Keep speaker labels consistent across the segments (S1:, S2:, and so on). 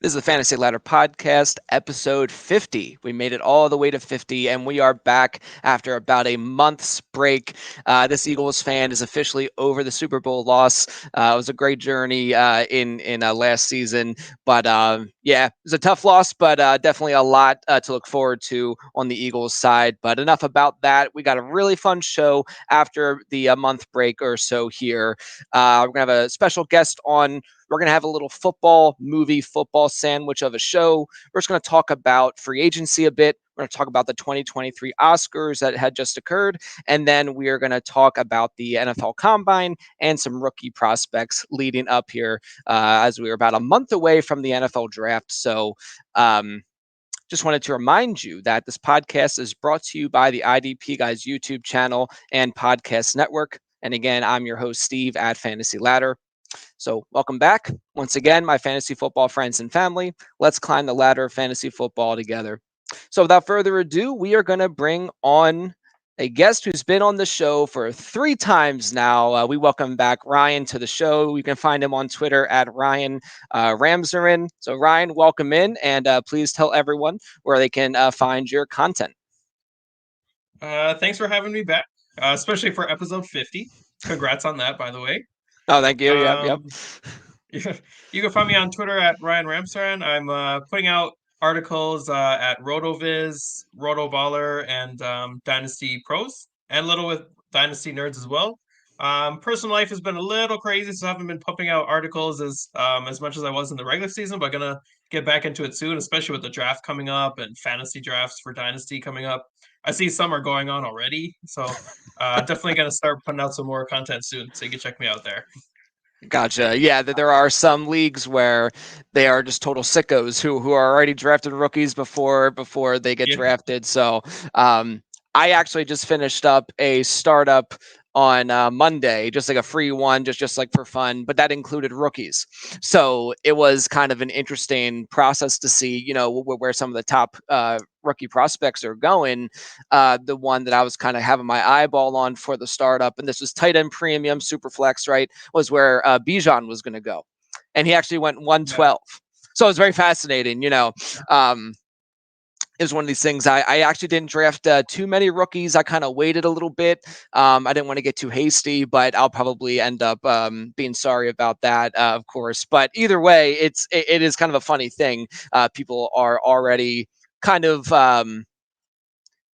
S1: This is the Fantasy Ladder Podcast, episode 50. We made it all the way to 50, and we are back after about a month's break. This Eagles fan is officially over the Super Bowl loss. It was a great journey in last season, but yeah, it was a tough loss, but definitely a lot to look forward to on the Eagles side. But enough about that. We got a really fun show after the month break or so here. We're gonna have a special guest on. We're going to have a little football sandwich of a show. We're just going to talk about free agency a bit. We're going to talk about the 2023 Oscars that had just occurred. And then we are going to talk about the NFL Combine and some rookie prospects leading up here as we are about a month away from the NFL draft. So, just wanted to remind you that this podcast is brought to you by the IDP Guys YouTube channel and podcast network. And again, I'm your host, Steve at Fantasy Ladder. So, welcome back. Once again, my fantasy football friends and family. Let's climb the ladder of fantasy football together. So, without further ado, we are going to bring on a guest who's been on the show for 3 times now. We welcome back Ryan to the show. You can find him on Twitter at Ryan Ramzarin. So, Ryan, welcome in, and please tell everyone where they can find your content.
S2: Thanks for having me back, especially for episode 50. Congrats on that, by the way.
S1: Oh, thank you. Yep, yep.
S2: Um, you can find me on Twitter at Ryan Ramsaran. I'm putting out articles at RotoViz, RotoBaller, and Dynasty Pros, and a little with Dynasty Nerds as well. Personal life has been a little crazy, so I haven't been pumping out articles as much as I was in the regular season, but gonna get back into it soon, especially with the draft coming up and fantasy drafts for Dynasty coming up. I see some are going on already, so definitely gonna start putting out some more content soon, so you can check me out there.
S1: Gotcha. Yeah, there are some leagues where they are just total sickos who are already drafted rookies before they get
S2: Yeah.
S1: drafted. So, I actually just finished up a startup on Monday, just like a free one, just like for fun, but that included rookies. So it was kind of an interesting process to see, where some of the top rookie prospects are going. The one that I was kind of having my eyeball on for the startup, and this was tight end premium super flex, right? Was where Bijan was going to go, and he actually went
S2: Yeah.
S1: 112. So it was very fascinating. Um, it was one of these things. I actually didn't draft too many rookies. I kind of waited a little bit. I didn't want to get too hasty, but I'll probably end up being sorry about that, of course. But either way, it is kind of a funny thing. People are already kind of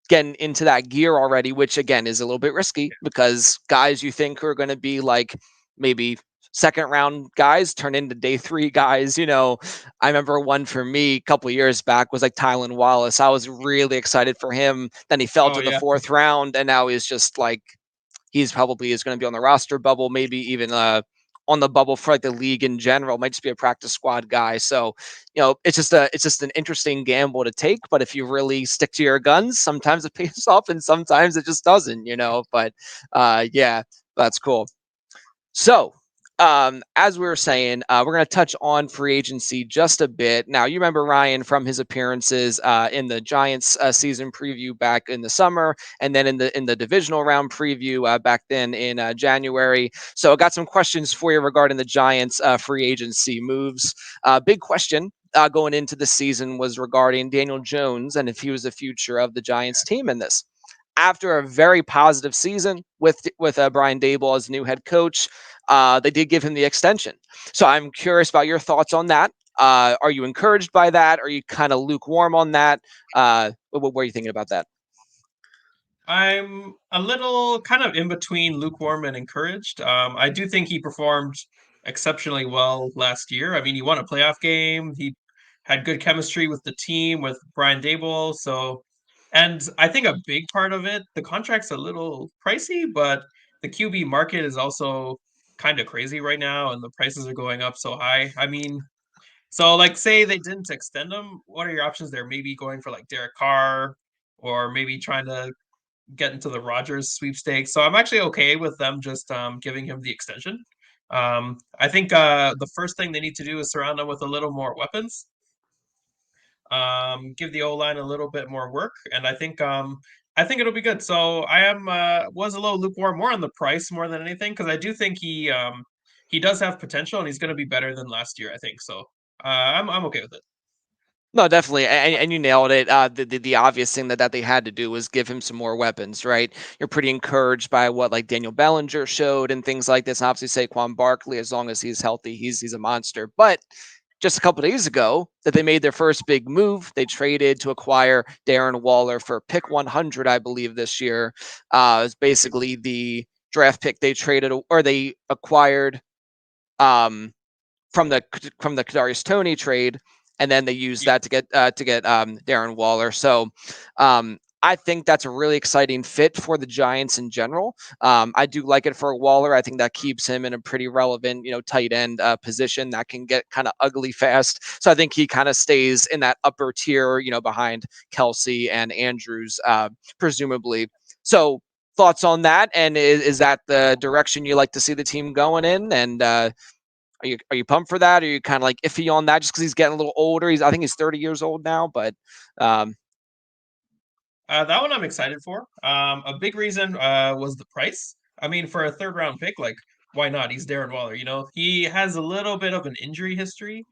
S1: getting into that gear already, which again is a little bit risky because guys you think are going to be like maybe second round guys turn into day 3 guys. I remember one for me a couple years back was like Tylan Wallace. I was really excited for him. Then he fell
S2: Oh
S1: to the
S2: yeah.
S1: 4th round, and now he's just like he's probably is going to be on the roster bubble, maybe even on the bubble for like the league in general. Might just be a practice squad guy. So, it's just an interesting gamble to take. But if you really stick to your guns, sometimes it pays off, and sometimes it just doesn't. But yeah, that's cool. So, as we were saying, we're going to touch on free agency just a bit. Now, you remember Ryan from his appearances in the Giants season preview back in the summer, and then in the divisional round preview back then in January. So, I got some questions for you regarding the Giants free agency moves. Big question. Going into the season was regarding Daniel Jones and if he was the future of the Giants team in this. After a very positive season with Brian Dable as new head coach, they did give him the extension. So I'm curious about your thoughts on that. Are you encouraged by that? Are you kind of lukewarm on that? What are you thinking about that?
S2: I'm a little kind of in between lukewarm and encouraged. I do think he performed exceptionally well last year. I mean, he won a playoff game. He had good chemistry with the team with Brian Dable. So, and I think a big part of it, the contract's a little pricey, but the QB market is also kind of crazy right now, and the prices are going up so high. I mean, so like say they didn't extend him, what are your options there? Maybe going for like Derek Carr, or maybe trying to get into the Rodgers sweepstakes. So I'm actually okay with them just giving him the extension. I think the first thing they need to do is surround him with a little more weapons. Give the O line a little bit more work, and I think it'll be good. So I am was a little lukewarm, more on the price more than anything, because I do think he does have potential and he's going to be better than last year. I think so. I'm okay with it.
S1: No, definitely, and you nailed it. The obvious thing that they had to do was give him some more weapons, right? You're pretty encouraged by what like Daniel Bellinger showed and things like this. And obviously, Saquon Barkley, as long as he's healthy, he's a monster. But just a couple days ago, that they made their first big move. They traded to acquire Darren Waller for pick 100, I believe, this year. It's basically the draft pick they traded or they acquired. Um, from the Kadarius Toney trade, and then they used
S2: Yeah.
S1: that to get Darren Waller. So I think that's a really exciting fit for the Giants in general. I do like it for Waller. I think that keeps him in a pretty relevant, tight end position that can get kind of ugly fast. So I think he kind of stays in that upper tier, behind Kelsey and Andrews, presumably. So thoughts on that, and is that the direction you like to see the team going in? And are you pumped for that? Or are you kind of like iffy on that just because he's getting a little older? I think he's 30 years old now, but um,
S2: That one I'm excited for. A big reason was the price. I mean, for a third round pick, like why not? He's Darren Waller. He has a little bit of an injury history.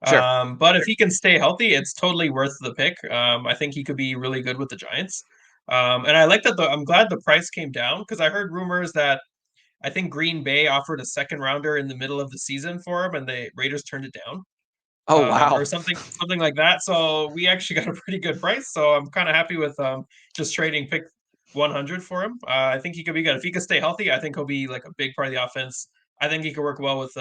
S1: sure.
S2: But if he can stay healthy, it's totally worth the pick. I think he could be really good with the Giants. And I like that. I'm glad the price came down because I heard rumors that I think Green Bay offered a second rounder in the middle of the season for him, and the Raiders turned it down,
S1: Oh
S2: or
S1: wow,
S2: something like that. So we actually got a pretty good price. So I'm kind of happy with just trading pick 100 for him. I think he could be good if he could stay healthy. I think he'll be like a big part of the offense. I think he could work well with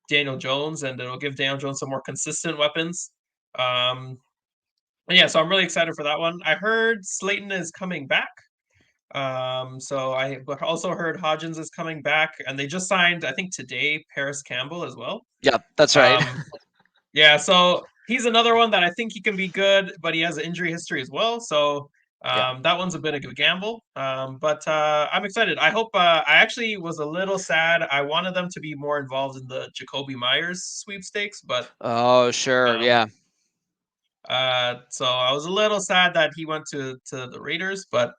S2: Daniel Jones, and it'll give Daniel Jones some more consistent weapons. Um, and yeah, so I'm really excited for that one. I heard Slayton is coming back. So I but also heard Hodgins is coming back, and they just signed, I think today, Paris Campbell as well.
S1: yep, that's right.
S2: Um, yeah, so he's another one that I think he can be good, but he has an injury history as well. So
S1: Yeah.
S2: that one's a bit of a gamble. But I'm excited. I hope. I actually was a little sad. I wanted them to be more involved in the Jacoby Myers sweepstakes, but
S1: Oh sure,
S2: um,
S1: yeah,
S2: so I was a little sad that he went to the Raiders. But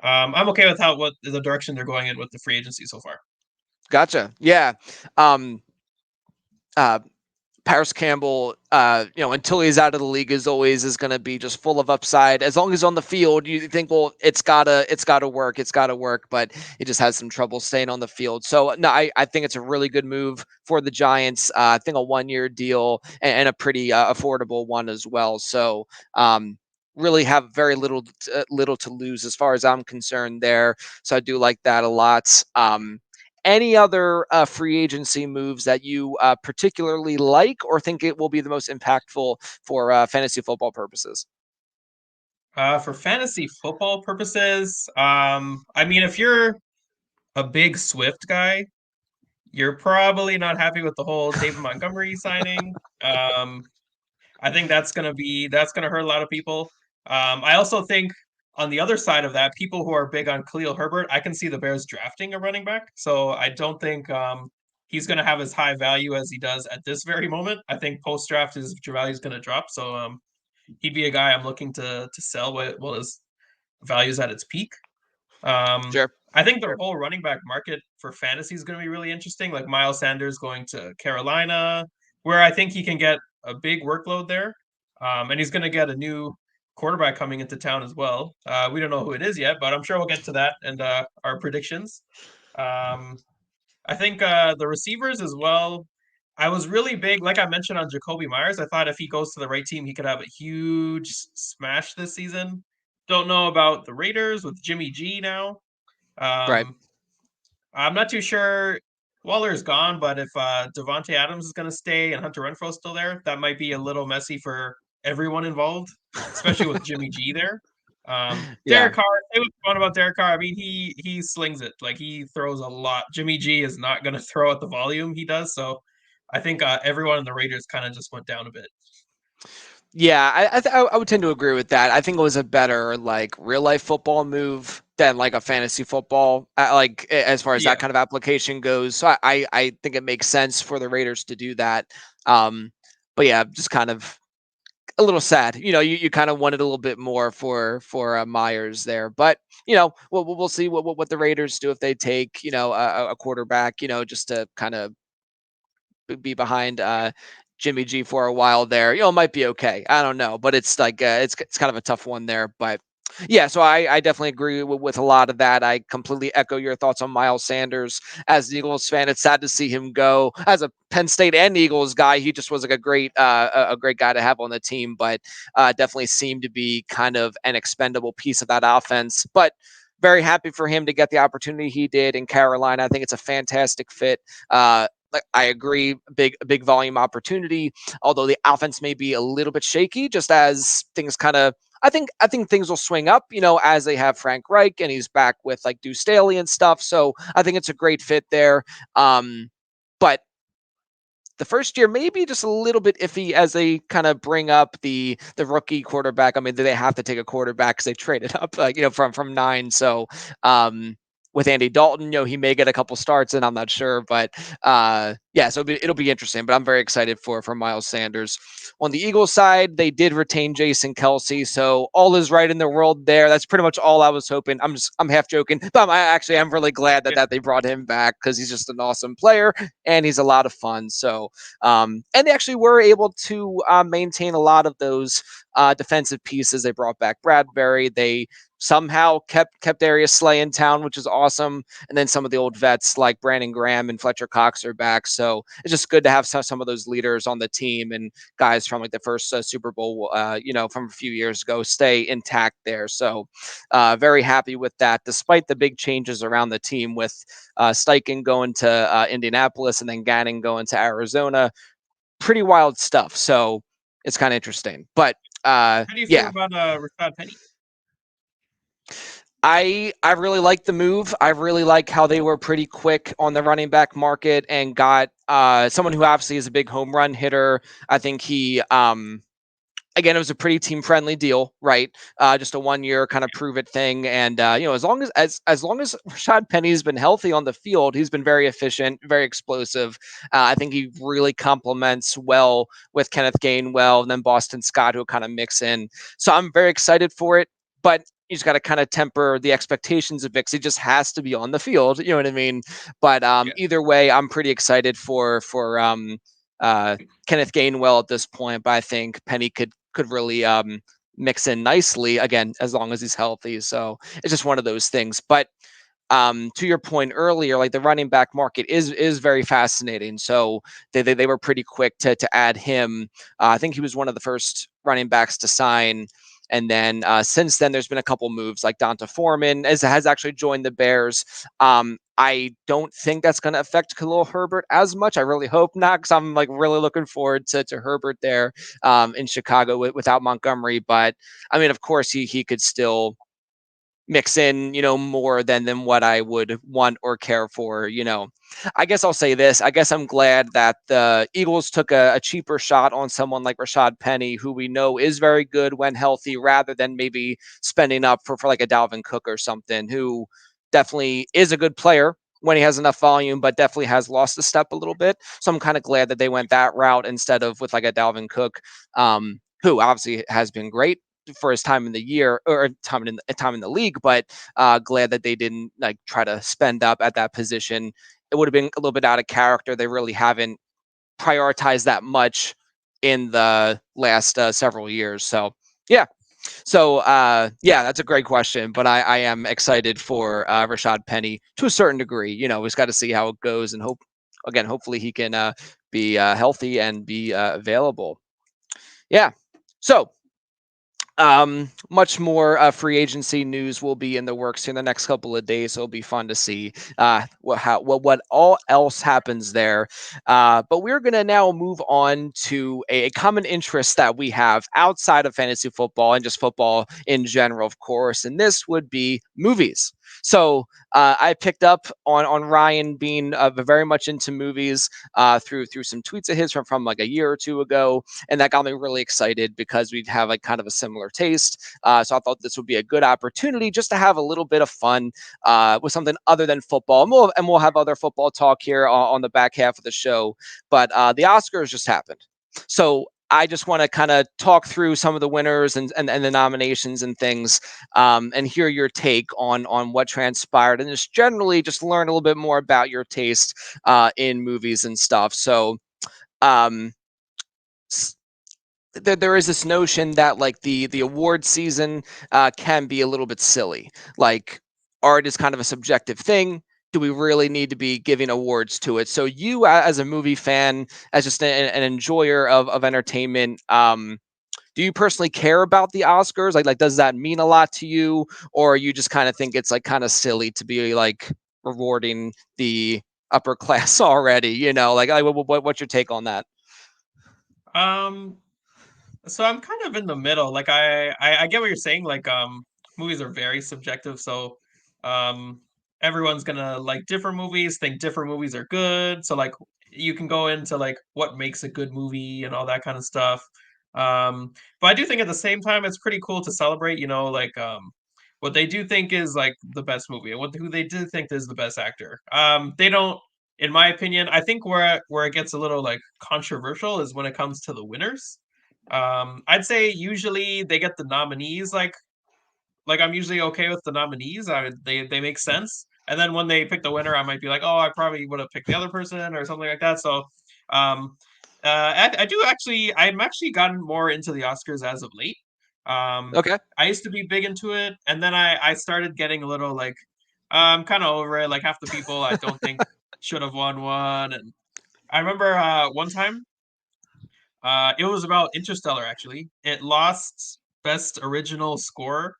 S2: I'm okay with how what the direction they're going in with the free agency so far.
S1: gotcha. Yeah, um, uh, Paris Campbell, until he's out of the league, as always, is going to be just full of upside. As long as he's on the field, you think, well, it's gotta work, it's gotta work. But he just has some trouble staying on the field. So no, I think it's a really good move for the Giants. I think a 1 year deal and a pretty affordable one as well. So really have very little to lose as far as I'm concerned there. So I do like that a lot. Any other free agency moves that you particularly like or think it will be the most impactful for fantasy football purposes?
S2: For fantasy football purposes, I mean, if you're a big Swift guy, you're probably not happy with the whole David Montgomery signing. I think that's gonna hurt a lot of people. I also think on the other side of that, people who are big on Khalil Herbert, I can see the Bears drafting a running back. So I don't think he's gonna have as high value as he does at this very moment. I think post draft his value is gonna drop. So he'd be a guy I'm looking to sell while his value's at its peak. Um,
S1: Sure.
S2: I think the whole running back market for fantasy is going to be really interesting. Like Miles Sanders going to Carolina, where I think he can get a big workload there. And he's going to get a new quarterback coming into town as well. We don't know who it is yet, but I'm sure we'll get to that and our predictions. Um, I think the receivers as well. I was really big, like I mentioned on Jacoby Myers. I thought if he goes to the right team, he could have a huge smash this season. Don't know about the Raiders with Jimmy G now.
S1: Right.
S2: Um, I'm not too sure. Waller's gone, but if Devontae Adams is going to stay and Hunter Renfro's still there, that might be a little messy for everyone involved, especially with Jimmy G there.
S1: Yeah.
S2: Derek Carr, say what you want about Derek Carr. I mean, he slings it. Like he throws a lot. Jimmy G is not going to throw at the volume he does. So I think everyone in the Raiders kind of just went down a bit.
S1: Yeah, I would tend to agree with that. I think it was a better like real life football move than like a fantasy football, as far as that
S2: Yeah.
S1: kind of application goes. So I think it makes sense for the Raiders to do that. Um, but yeah, just kind of a little sad. You kind of wanted a little bit more for Myers there, but we'll see what the Raiders do if they take a quarterback, just to kind of be behind Jimmy G for a while there. It might be okay. I don't know, but it's like it's kind of a tough one there. But yeah, so I definitely agree with a lot of that. I completely echo your thoughts on Miles Sanders. As an Eagles fan, it's sad to see him go. As a Penn State and Eagles guy, he just was like a great guy to have on the team, but definitely seemed to be kind of an expendable piece of that offense. But very happy for him to get the opportunity he did in Carolina. I think it's a fantastic fit. Like I agree, big volume opportunity. Although the offense may be a little bit shaky, just as things kind of. I think things will swing up, as they have Frank Reich and he's back with like Deuce Staley and stuff. So I think it's a great fit there. But the first year maybe just a little bit iffy as they kind of bring up the rookie quarterback. I mean, they have to take a quarterback because they traded up, from 9. So with Andy Dalton, he may get a couple starts, and I'm not sure, but yeah, so it'll be interesting. But I'm very excited for Miles Sanders. On the Eagles side, they did retain Jason Kelsey, so all is right in the world there. That's pretty much all I was hoping. I'm half joking, but I'm really glad that
S2: Yeah.
S1: they brought him back because he's just an awesome player and he's a lot of fun. So and they actually were able to maintain a lot of those defensive pieces. They brought back Bradbury. They somehow kept Darius Slay in town, which is awesome. And then some of the old vets like Brandon Graham and Fletcher Cox are back. So it's just good to have some of those leaders on the team and guys from like the first Super Bowl, from a few years ago, stay intact there. So very happy with that, despite the big changes around the team with Steichen going to Indianapolis and then Gannon going to Arizona. Pretty wild stuff. So it's kind of interesting. But
S2: How do you feel
S1: yeah,
S2: about Rashad Penny?
S1: I really like the move. I really like how they were pretty quick on the running back market and got someone who obviously is a big home run hitter. I think he again, it was a pretty team friendly deal, right? Just a 1 year kind of prove it thing. And as long as Rashad Penny's been healthy on the field, he's been very efficient, very explosive. I think he really complements well with Kenneth Gainwell and then Boston Scott, who kind of mix in. So I'm very excited for it, but you just got to kind of temper the expectations of it because he just has to be on the field. You know what I mean? But
S2: Yeah.
S1: either way, I'm pretty excited for uh, Kenneth Gainwell at this point. But I think Penny could really mix in nicely again as long as he's healthy. So it's just one of those things. But to your point earlier, like the running back market is very fascinating. So they were pretty quick to add him. I think he was one of the first running backs to sign. And then since then, there's been a couple moves like Donta Foreman has actually joined the Bears. I don't think that's going to affect Khalil Herbert as much. I really hope not because I'm like really looking forward to Herbert there in Chicago without Montgomery. But I mean, of course, he could still mix in, more than what I would want or care for. I guess I'll say this. I guess I'm glad that the Eagles took a cheaper shot on someone like Rashad Penny, who we know is very good when healthy, rather than maybe spending up for like a Dalvin Cook or something, who definitely is a good player when he has enough volume, but definitely has lost a step a little bit. So I'm kind of glad that they went that route instead of with like a Dalvin Cook, who obviously has been great for his time in the year or time in the league, but glad that they didn't like try to spend up at that position. It would have been a little bit out of character. They really haven't prioritized that much in the last several years. So yeah. So yeah, that's a great question, but I am excited for Rashad Penny to a certain degree. We've got to see how it goes and hopefully he can be healthy and be available. Yeah. So much more free agency news will be in the works in the next couple of days. So it'll be fun to see what all else happens there. But we're gonna now move on to a common interest that we have outside of fantasy football and just football in general, of course, and this would be movies. So I picked up on Ryan being very much into movies through some tweets of his from like a year or two ago, and that got me really excited because we'd have like kind of a similar taste. So I thought this would be a good opportunity just to have a little bit of fun with something other than football, and we'll have other football talk here on the back half of the show. But the Oscars just happened, so I just want to kind of talk through some of the winners and the nominations and things, and hear your take on what transpired, and just generally just learn a little bit more about your taste in movies and stuff. So um, there is this notion that like the award season can be a little bit silly. Like art is kind of a subjective thing. Do we really need to be giving awards to it? So you, as a movie fan, as just an enjoyer of entertainment, do you personally care about the Oscars? Like does that mean a lot to you, or you just kind of think it's like kind of silly to be like rewarding the upper class already? Like what's your take on that?
S2: Um, So I'm kind of in the middle. Like I get what you're saying. Like movies are very subjective, so um everyone's gonna like different movies, think different movies are good. So like you can go into like what makes a good movie and all that kind of stuff. But I do think at the same time it's pretty cool to celebrate, like what they do think is like the best movie and what who they do think is the best actor. They don't, in my opinion, I think where it gets a little like controversial is when it comes to the winners. I'd say usually they get the nominees like I'm usually okay with the nominees. They make sense. And then when they pick the winner, I might be like, oh, I probably would have picked the other person or something like that. So, um, I do actually, I'm actually gotten more into the Oscars as of late.
S1: Okay.
S2: I used to be big into it, and then I started getting a little like, I'm kind of over it. Like half the people I don't think should have won one, and I remember one time it was about Interstellar, actually. It lost Best Original Score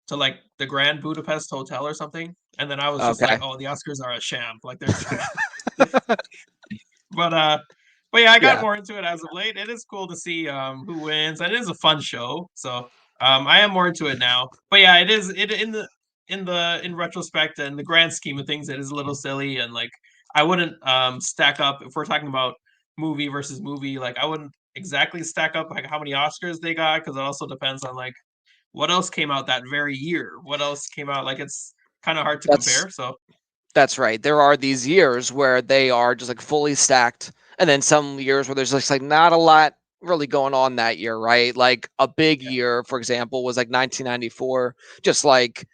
S2: to like the Grand Budapest Hotel or something. And then I was just like,
S1: Okay.
S2: oh, the Oscars are a sham. Like they're trash. But uh but yeah, I got
S1: Yeah.
S2: more into it as of late. It is cool to see who wins, and it is a fun show. So I am more into it now. But yeah, it is it in retrospect and the grand scheme of things, it is a little silly, and like I wouldn't stack up if we're talking about movie versus movie, like I wouldn't exactly stack up like how many Oscars they got, because it also depends on like what else came out that very year. What else came out? Like it's kind of hard to
S1: That's
S2: compare. So
S1: that's right. There are these years where they are just like fully stacked, and then some years where there's just like not a lot really going on that year, right? Like a big
S2: yeah,
S1: year, for example, was like 1994, just like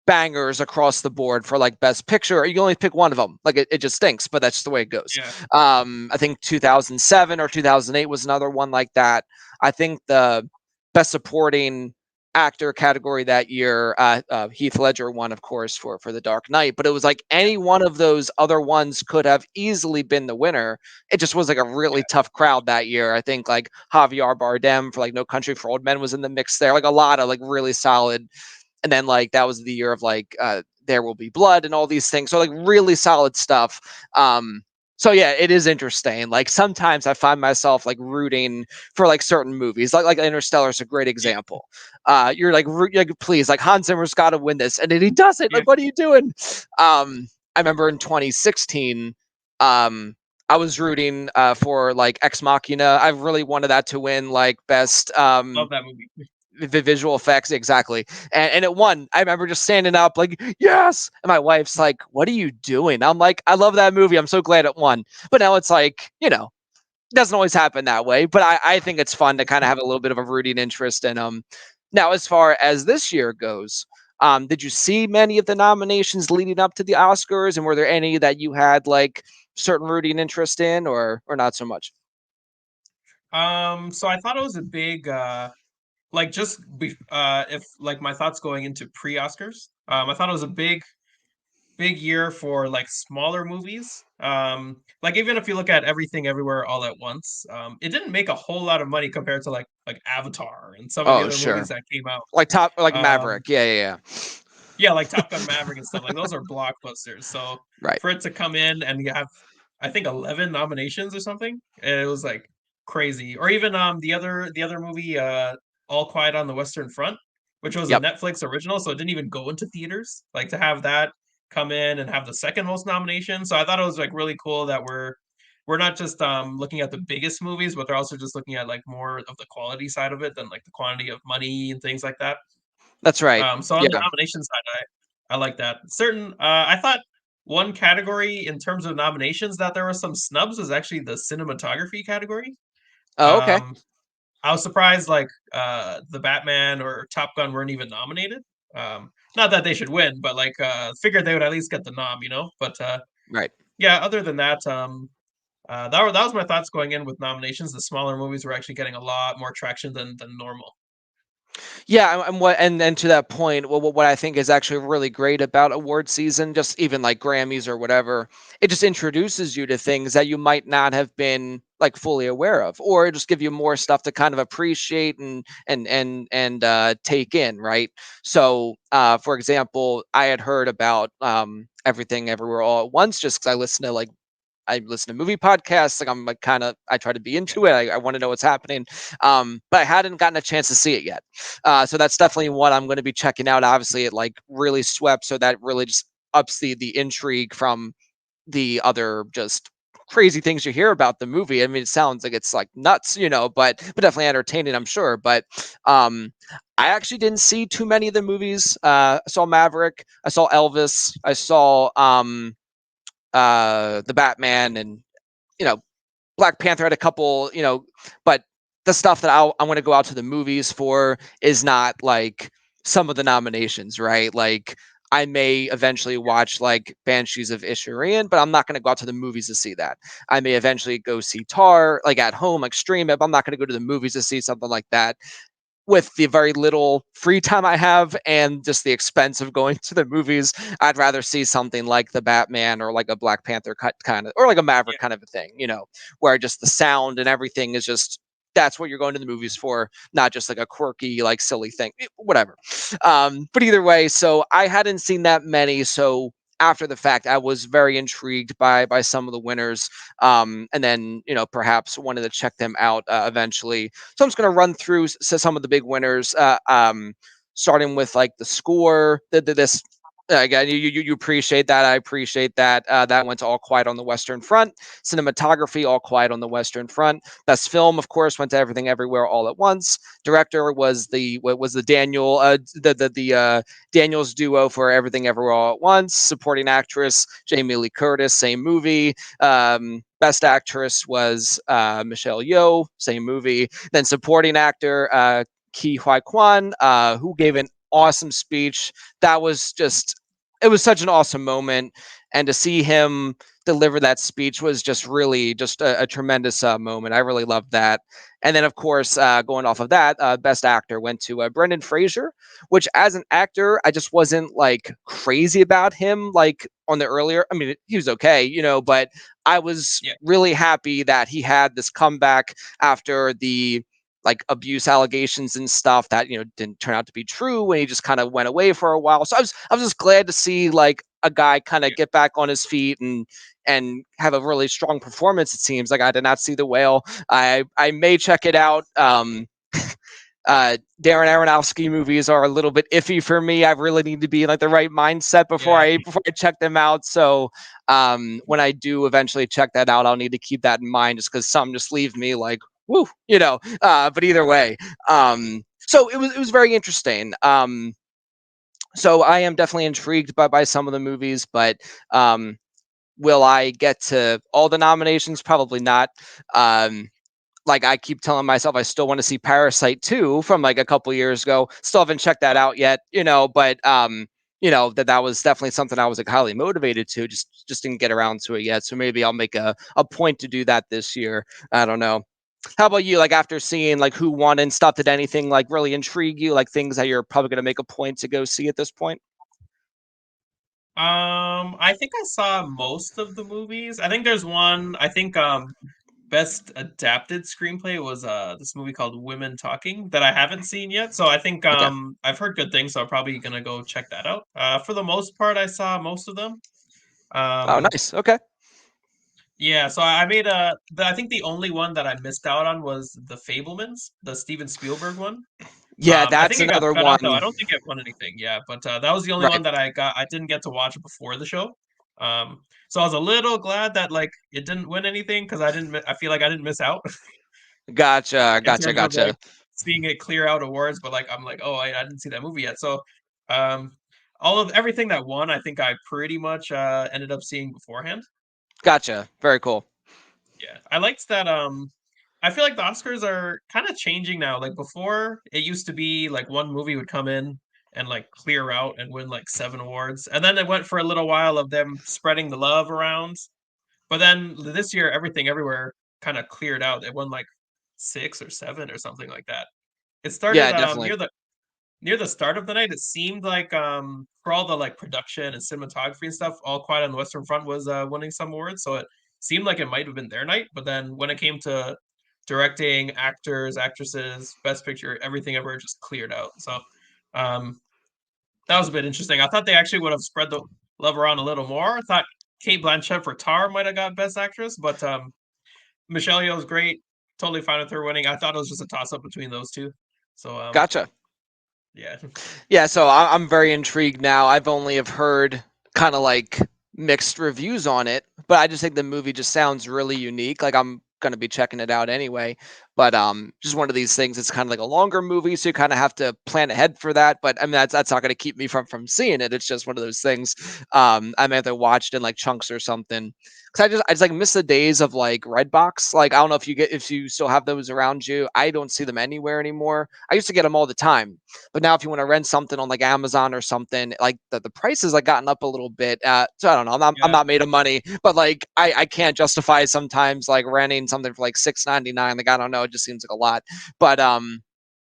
S1: bangers across the board for like best picture. You can only pick one of them. Like it just stinks, but that's just the way it goes.
S2: yeah,
S1: I think 2007 or 2008 was another one like that. I think the best supporting actor category that year, Heath Ledger won, of course, for The Dark Knight. But it was like
S2: yeah,
S1: any one of those other ones could have easily been the winner. It just was like a really
S2: yeah,
S1: tough crowd that year. I think like Javier Bardem for like No Country for Old Men was in the mix there. Like a lot of like really solid, and then like that was the year of like There Will Be Blood and all these things. So like really solid stuff. So yeah, it is interesting. Like sometimes I find myself like rooting for like certain movies, like Interstellar is a great
S2: yeah,
S1: example. You're like, please, like Hans Zimmer's got to win this, and then he does it.
S2: yeah.
S1: Like, what are you doing? I remember in 2016, um, I was rooting for like Ex Machina. I really wanted that to win like best
S2: Love that movie.
S1: visual effects, exactly, and it won. I remember just standing up like yes, and my wife's like, what are you doing? I'm like, I love that movie, I'm so glad it won. But now it's like, it doesn't always happen that way, but I think it's fun to kind of have a little bit of a rooting interest in them. Now as far as this year goes, did you see many of the nominations leading up to the Oscars, and were there any that you had like certain rooting interest in, or not so much?
S2: So I thought it was a big like if like my thoughts going into pre-Oscars. I thought it was a big year for like smaller movies. Like even if you look at Everything Everywhere All at Once, it didn't make a whole lot of money compared to like Avatar and some of the
S1: Oh
S2: other
S1: sure.
S2: movies that came out.
S1: Like
S2: Um,
S1: Maverick, yeah.
S2: yeah, like Top Gun Maverick and stuff. Like those are blockbusters. So
S1: Right.
S2: for it to come in and you have, I think 11 nominations or something, it was like crazy. Or even the other movie, All Quiet on the Western Front, which was a
S1: Yep.
S2: Netflix original, so it didn't even go into theaters. Like to have that come in and have the second most nominations. So I thought it was like really cool that we're not just looking at the biggest movies, but they're also just looking at like more of the quality side of it than like the quantity of money and things like that.
S1: That's right.
S2: So on the
S1: Yeah.
S2: nomination side, I like that. I thought one category in terms of nominations that there were some snubs was actually the cinematography category.
S1: Oh, okay.
S2: Um, I was surprised like the Batman or Top Gun weren't even nominated. Not that they should win, but like figured they would at least get the nom. But
S1: Right.
S2: yeah, other than that, That was my thoughts going in with nominations. The smaller movies were actually getting a lot more traction than normal.
S1: Yeah, and to that point, what I think is actually really great about award season, just even like Grammys or whatever, it just introduces you to things that you might not have been like fully aware of, or it just give you more stuff to kind of appreciate and take in, right? So, for example, I had heard about Everything Everywhere All at Once just because I listen to movie podcasts. Like I'm like kind of I try to be
S2: Yeah,
S1: into it. I want to know what's happening, but I hadn't gotten a chance to see it yet. So that's definitely what I'm going to be checking out. Obviously, it like really swept, so that really just ups the intrigue from the other just crazy things you hear about the movie. I mean, it sounds like it's like nuts, but definitely entertaining, I'm sure. But I actually didn't see too many of the movies. I saw Maverick, I saw Elvis, I saw the Batman, and you know Black Panther had a couple, but the stuff that I'm going to go out to the movies for is not like some of the nominations, right? Like I may eventually watch like Banshees of Inisherin, but I'm not going to go out to the movies to see that. I may eventually go see Tar like at home, like stream it, but I'm not going to go to the movies to see something like that with the very little free time I have and just the expense of going to the movies. I'd rather see something like the Batman or like a Black Panther cut kind of, or like a
S2: yeah,
S1: Maverick kind of a thing, where just the sound and everything is just that's what you're going to the movies for, not just like a quirky, like silly thing, whatever. But either way, so I hadn't seen that many, so after the fact, I was very intrigued by some of the winners, and then perhaps wanted to check them out eventually. So I'm just going to run through some of the big winners, starting with like the score. This again, you appreciate that. I appreciate that. That went to All Quiet on the Western Front. Cinematography, All Quiet on the Western Front. Best film, of course, went to Everything Everywhere All at Once. Director was the Daniel the Daniels duo for Everything Everywhere All at Once. Supporting actress Jamie Lee Curtis, same movie. Best actress was Michelle Yeoh, same movie. Then supporting actor Ki Huai Kwan, who gave an awesome speech. That was just it was such an awesome moment, and to see him deliver that speech was just really just a tremendous moment. I really loved that. And then, of course, going off of that, best actor went to Brendan Fraser, which as an actor, I just wasn't like crazy about him. Like on the earlier, I mean, he was okay, but I was
S2: yeah,
S1: really happy that he had this comeback after the like abuse allegations and stuff that didn't turn out to be true when he just kind of went away for a while. So I was just glad to see like a guy kind of
S2: yeah.
S1: get back on his feet and have a really strong performance. It seems like I did not see The Whale. I may check it out. Darren Aronofsky movies are a little bit iffy for me. I really need to be in like the right mindset before
S2: Yeah.
S1: I check them out. So when I do eventually check that out, I'll need to keep that in mind just because some just leave me like woo, But either way, so it was very interesting. So I am definitely intrigued by some of the movies, but um, will I get to all the nominations? Probably not. Um, like I keep telling myself I still want to see Parasite 2 from like a couple years ago. Still haven't checked that
S2: Oh,
S1: out yet, but that was definitely something I was like highly motivated to, just didn't get around to it yet. So maybe I'll make a point to do that this year. I don't know. How about you? Like after seeing like who won and stuff, did anything like really intrigue you? Like things that you're probably gonna make a point to go see at this point?
S2: I think I saw most of the movies. I think there's one. I think best adapted screenplay was this movie called Women Talking that I haven't seen yet. So I think
S1: Okay.
S2: I've heard good things, so I'm probably gonna go check that out. For the most part, I saw most of them.
S1: Oh,
S2: Um,
S1: nice. Okay.
S2: yeah, so I made I think the only one that I missed out on was The Fablemans, the Steven Spielberg one.
S1: Yeah,
S2: I
S1: that's
S2: think it got
S1: another
S2: cut out though. I
S1: one.
S2: don't think it won anything. Yeah, but that was the only one
S1: Right.
S2: that I didn't get to watch before the show. So I was a little glad that like it didn't win anything because I feel like I didn't miss out
S1: Gotcha.
S2: in
S1: Gotcha.
S2: terms of like
S1: Gotcha.
S2: seeing it clear out awards. But like I'm like, oh, I didn't see that movie yet. So um, all of everything that won, I think I pretty much ended up seeing beforehand.
S1: Gotcha. Very cool.
S2: Yeah, I liked that. I feel like the Oscars are kind of changing now. Like before, it used to be like one movie would come in and like clear out and win like seven awards, and then it went for a little while of them spreading the love around. But then this year, everything everywhere kind of cleared out. It won like 6 or 7 or something like that. It started
S1: Yeah, definitely.
S2: near the start of the night. It seemed like for all the like production and cinematography and stuff, All Quiet on the Western Front was winning some awards. So it seemed like it might have been their night. But then when it came to directing, actors, actresses, Best Picture, everything ever just cleared out. So um, that was a bit interesting. I thought they actually would have spread the love around a little more. I thought Kate Blanchett for Tar might have got Best Actress, but Michelle Yeoh's great. Totally fine with her winning. I thought it was just a toss up between those two. So
S1: Gotcha.
S2: yeah,
S1: Yeah, so I'm very intrigued now. I've only have heard kind of like mixed reviews on it, but I just think the movie just sounds really unique. Like I'm gonna be checking it out anyway. But just one of these things. It's kind of like a longer movie, so you kind of have to plan ahead for that. But I mean, that's not gonna keep me from seeing it. It's just one of those things. I may have to watch it in like chunks or something. Cause I just like miss the days of like Redbox. Like I don't know if you still have those around you. I don't see them anywhere anymore. I used to get them all the time, but now if you want to rent something on like Amazon or something, like the prices like gotten up a little bit. So I don't know. I'm
S2: yeah.
S1: not made of money, but like I can't justify sometimes like renting something for like $6.99. Like I don't know, it just seems like a lot. But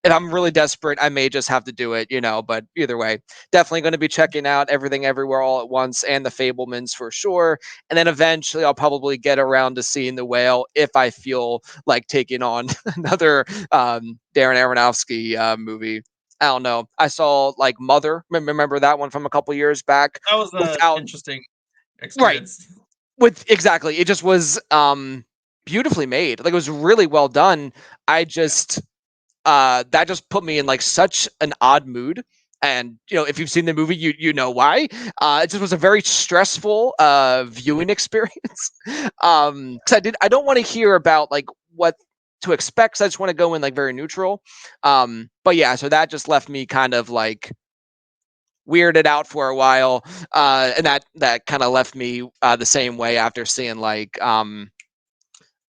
S1: if I'm really desperate, I may just have to do it, you know. But either way, definitely going to be checking out Everything Everywhere All at Once and The Fablemans for sure. And then eventually, I'll probably get around to seeing The Whale if I feel like taking on another Darren Aronofsky movie. I don't know. I saw like Mother. Remember that one from a couple years back?
S2: That was a
S1: Without
S2: interesting
S1: right
S2: experience.
S1: with exactly. It just was beautifully made. Like it was really well done. I
S2: Yeah,
S1: just that just put me in like such an odd mood. And you know, if you've seen the movie, you know why. It just was a very stressful viewing experience. Because I don't want to hear about like what to expect. 'Cause I just want to go in like very neutral. But yeah, so that just left me kind of like weirded out for a while, and that kind of left me the same way after seeing like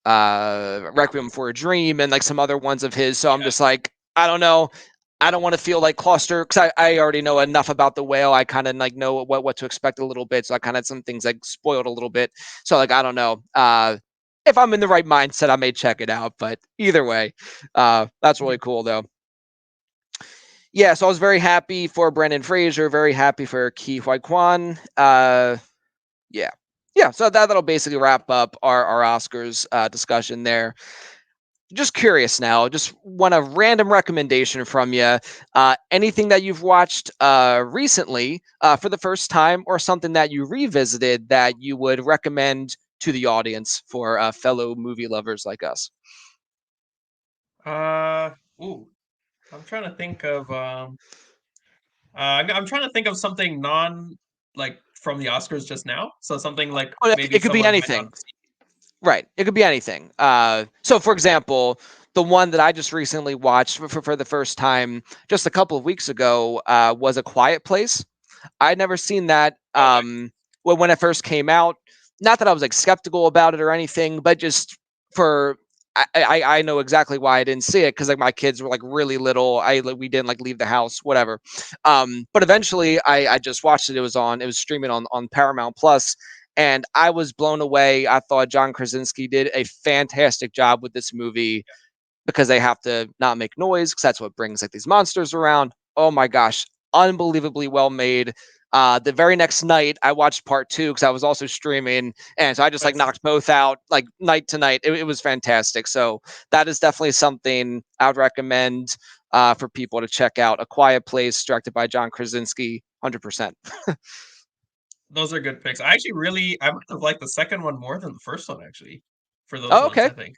S1: Requiem for a Dream and like some other ones of his. So I'm
S2: yeah.
S1: just like, I don't know. I don't want to feel like cluster because I already know enough about the whale. I kind of like know what to expect a little bit. So I kind of had some things like spoiled a little bit. So like I don't know. If I'm in the right mindset, I may check it out. But either way, that's really cool though. Yeah, so I was very happy for Brendan Fraser, very happy for Ki Huai Kwan. Yeah. Yeah, so that'll basically wrap up our Oscars discussion there. Just curious now, just want a random recommendation from you. Anything that you've watched recently for the first time, or something that you revisited that you would recommend to the audience for fellow movie lovers like us?
S2: Uh, ooh, I'm trying to think of I'm trying to think of something non like from the Oscars just now. So something like
S1: Oh,
S2: maybe
S1: it could be
S2: someone might not
S1: anything.
S2: have seen.
S1: Right. It could be anything. So, for example, the one that I just recently watched for the first time just a couple of weeks ago was A Quiet Place. I'd never seen that
S2: Oh, nice.
S1: when it first came out. Not that I was like skeptical about it or anything, but just for I know exactly why I didn't see it because like my kids were like really little. We didn't like leave the house, whatever. But eventually I just watched it. It was streaming on Paramount Plus, and I was blown away. I thought John Krasinski did a fantastic job with this movie because they have to not make noise because that's what brings like these monsters around. Oh my gosh, unbelievably well made. The very next night, I watched part two because I was also streaming, and so I just like
S2: Nice.
S1: knocked both out like night to night. It was fantastic. So that is definitely something I would recommend for people to check out. A Quiet Place, directed by John Krasinski, 100%.
S2: Those are good picks. I actually I might have liked the second one more than the first one actually. For those
S1: Oh,
S2: ones,
S1: okay.
S2: I think.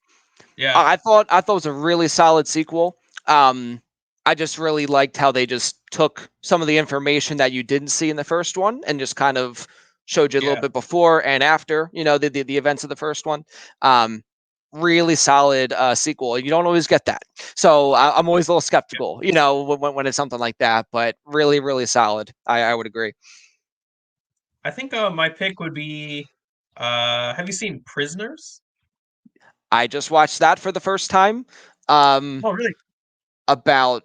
S2: Yeah.
S1: I thought it was a really solid sequel. Um, I just really liked how they just took some of the information that you didn't see in the first one and just kind of showed you a little
S2: Yeah.
S1: bit before and after, you know, the events of the first one. Um, really solid sequel. You don't always get that, so I'm always a little
S2: Yeah.
S1: skeptical, you know, when it's something like that. But really solid. I would agree.
S2: I think my pick would be have you seen Prisoners?
S1: I just watched that for the first time um,
S2: Oh, really?
S1: about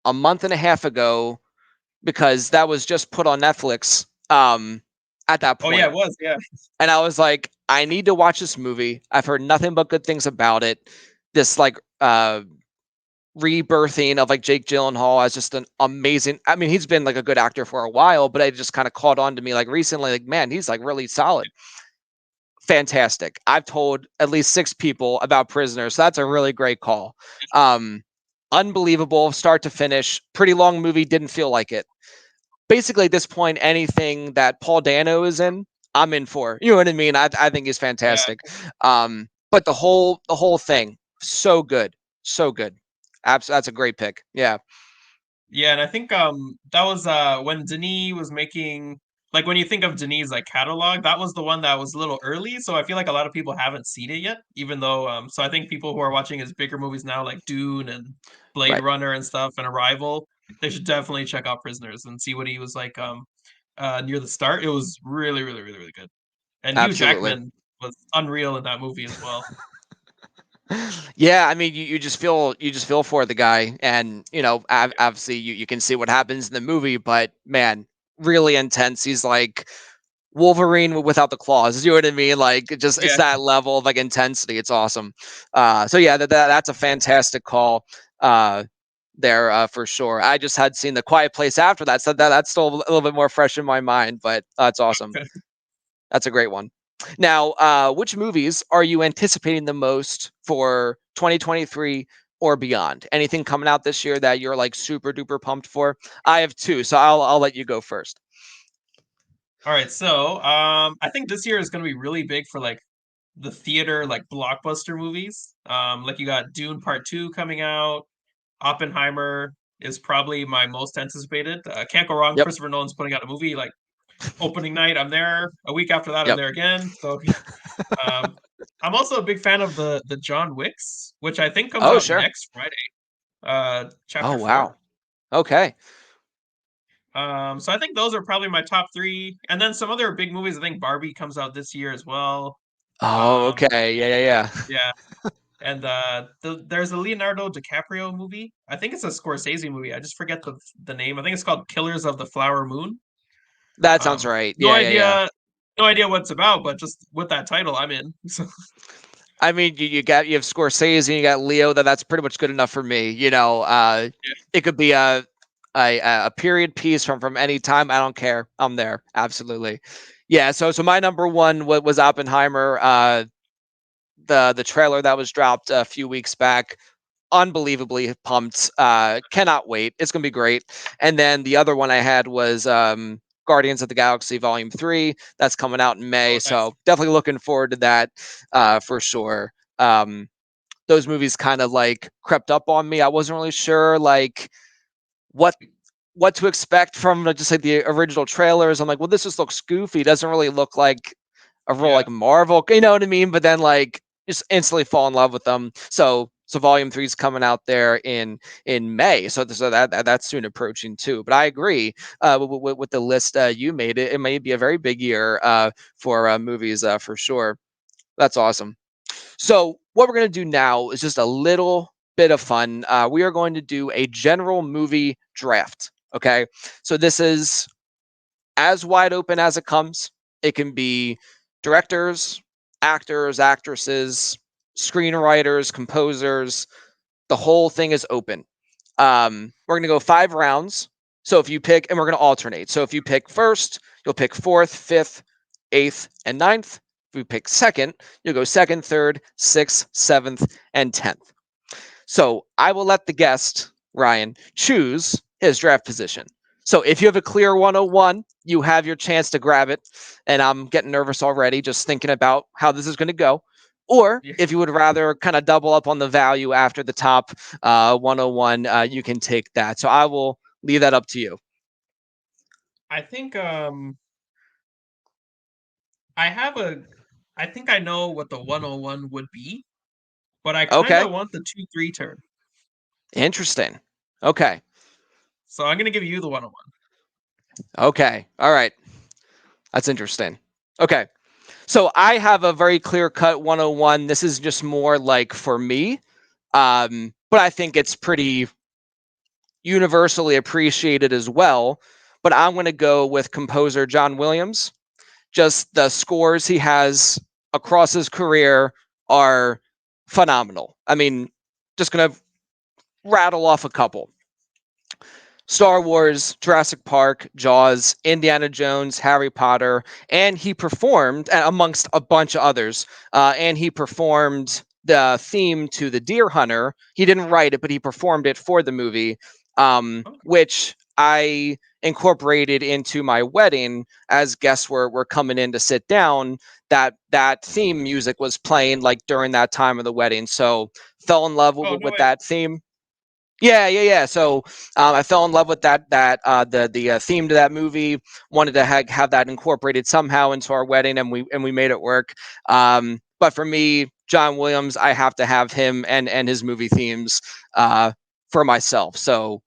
S1: a month and a half ago because that was just put on Netflix. at that
S2: Oh yeah,
S1: point.
S2: it was. Yeah,
S1: And I was like, I need to watch this movie. I've heard nothing but good things about it. This like rebirthing of like Jake Gyllenhaal as just an amazing. I mean, he's been like a good actor for a while, but it just kind of caught on to me like recently. Like, man, he's like really solid. Fantastic. I've told at least 6 people about Prisoners. So that's a really great call. Um, Unbelievable, start to finish. Pretty long movie. Didn't feel like it. Basically, at this point, anything that Paul Dano is in, I'm in for. You know what I mean? I think he's
S2: yeah.
S1: fantastic. But the whole thing, so good, so good. That's a great pick. Yeah.
S2: Yeah, and I think that was when Denis was making, like, when you think of Denis like catalog, that was the one that was a little early, so I feel like a lot of people haven't seen it yet, even though so I think people who are watching his bigger movies now like Dune and Blade
S1: Right.
S2: Runner and stuff and Arrival, they should definitely check out Prisoners and see what he was like near the start. It was really really really really good. And Hugh
S1: Absolutely.
S2: Jackman was unreal in that movie as well.
S1: Yeah, I mean, you just feel for the guy, and
S2: Yeah.
S1: obviously you can see what happens in the movie, but man, really intense. He's like Wolverine without the claws. You know what I mean? Like it's
S2: Yeah.
S1: that level of like intensity. It's awesome. So yeah, that's a fantastic call. There for sure. I just had seen the Quiet Place after that, so that's still a little bit more fresh in my mind. But that's awesome. That's a great one. Now, which movies are you anticipating the most for 2023 or beyond? Anything coming out this year that you're like super duper pumped for? I have two, so I'll let you go first.
S2: All right, so I think this year is going to be really big for like the theater like blockbuster movies. Like you got Dune Part 2 coming out. Oppenheimer is probably my most anticipated. Can't go wrong.
S1: Yep.
S2: Christopher Nolan's putting out a movie like opening night. I'm there. A week after that, I'm
S1: Yep.
S2: there again. So um, I'm also a big fan of the John Wicks, which I think comes
S1: Oh,
S2: out
S1: sure.
S2: next Friday.
S1: Oh,
S2: Chapter 4.
S1: wow. Okay.
S2: So I think those are probably my top three, and then some other big movies. I think Barbie comes out this year as well.
S1: Oh,
S2: Um,
S1: okay. Yeah, yeah, yeah.
S2: yeah, and there's a Leonardo DiCaprio movie. I think it's a Scorsese movie. I just forget the name. I think it's called Killers of the Flower Moon.
S1: That sounds right.
S2: No
S1: Yeah, yeah, yeah.
S2: idea, no idea what it's about, but just with that title, I'm in. So
S1: I mean, you have Scorsese and you got Leo. That's pretty much good enough for me.
S2: yeah,
S1: It could be a period piece from any time. I don't care. I'm there. Absolutely. Yeah. So my number one was Oppenheimer. The trailer that was dropped a few weeks back, unbelievably pumped. Cannot wait. It's gonna be great. And then the other one I had was Guardians of the Galaxy Volume 3. That's coming out in May.
S2: oh nice.
S1: So definitely looking forward to that for sure. Those movies kind of like crept up on me. I wasn't really sure like what what to expect from just like the original trailers. I'm like, well, this just looks goofy. It doesn't really look like a real
S2: Yeah,
S1: like Marvel, you know what I mean? But then like just instantly fall in love with them. So Volume 3 is coming out there in May. So that's soon approaching too. But I agree with the list you made. It may be a very big year for movies for sure. That's awesome. So what we're going to do now is just a little bit of fun. We are going to do a general movie draft. Okay. So this is as wide open as it comes. It can be directors, actors, actresses, screenwriters, composers. The whole thing is open. We're going to go 5 rounds. So if you pick, and we're going to alternate. So if you pick first, you'll pick fourth, fifth, eighth, and ninth. If you pick second, you'll go second, third, sixth, seventh, and 10th. So I will let the guest, Ryan, choose his draft position. So if you have a clear 101, you have your chance to grab it. And I'm getting nervous already just thinking about how this is going to go. Or
S2: yeah.
S1: if you would rather kind of double up on the value after the top 101, you can take that. So I will leave that up to you.
S2: I think I have a. I think I know what the 101 would be, but I kind
S1: Okay.
S2: of want the 2-3 turn.
S1: Interesting. Okay.
S2: So I'm gonna give you the 101.
S1: Okay. All right. That's interesting. Okay. So I have a very clear cut 101. This is just more like for me. But I think it's pretty universally appreciated as well. But I'm going to go with composer John Williams. just the scores he has across his career are phenomenal. I mean, just going to rattle off a couple. Star Wars, Jurassic Park, Jaws, Indiana Jones, Harry Potter, and he performed, amongst a bunch of others, and he performed the theme to The Deer Hunter. He didn't write it, but he performed it for the movie,
S2: Okay.
S1: which I incorporated into my wedding as guests were coming in to sit down. That theme music was playing like during that time of the wedding. So fell in love
S2: Oh, no
S1: with
S2: way.
S1: that theme. Yeah, yeah, yeah. So I fell in love with the theme to that movie. Wanted to have that incorporated somehow into our wedding, and we made it work. But for me, John Williams, I have to have him and his movie themes for myself. So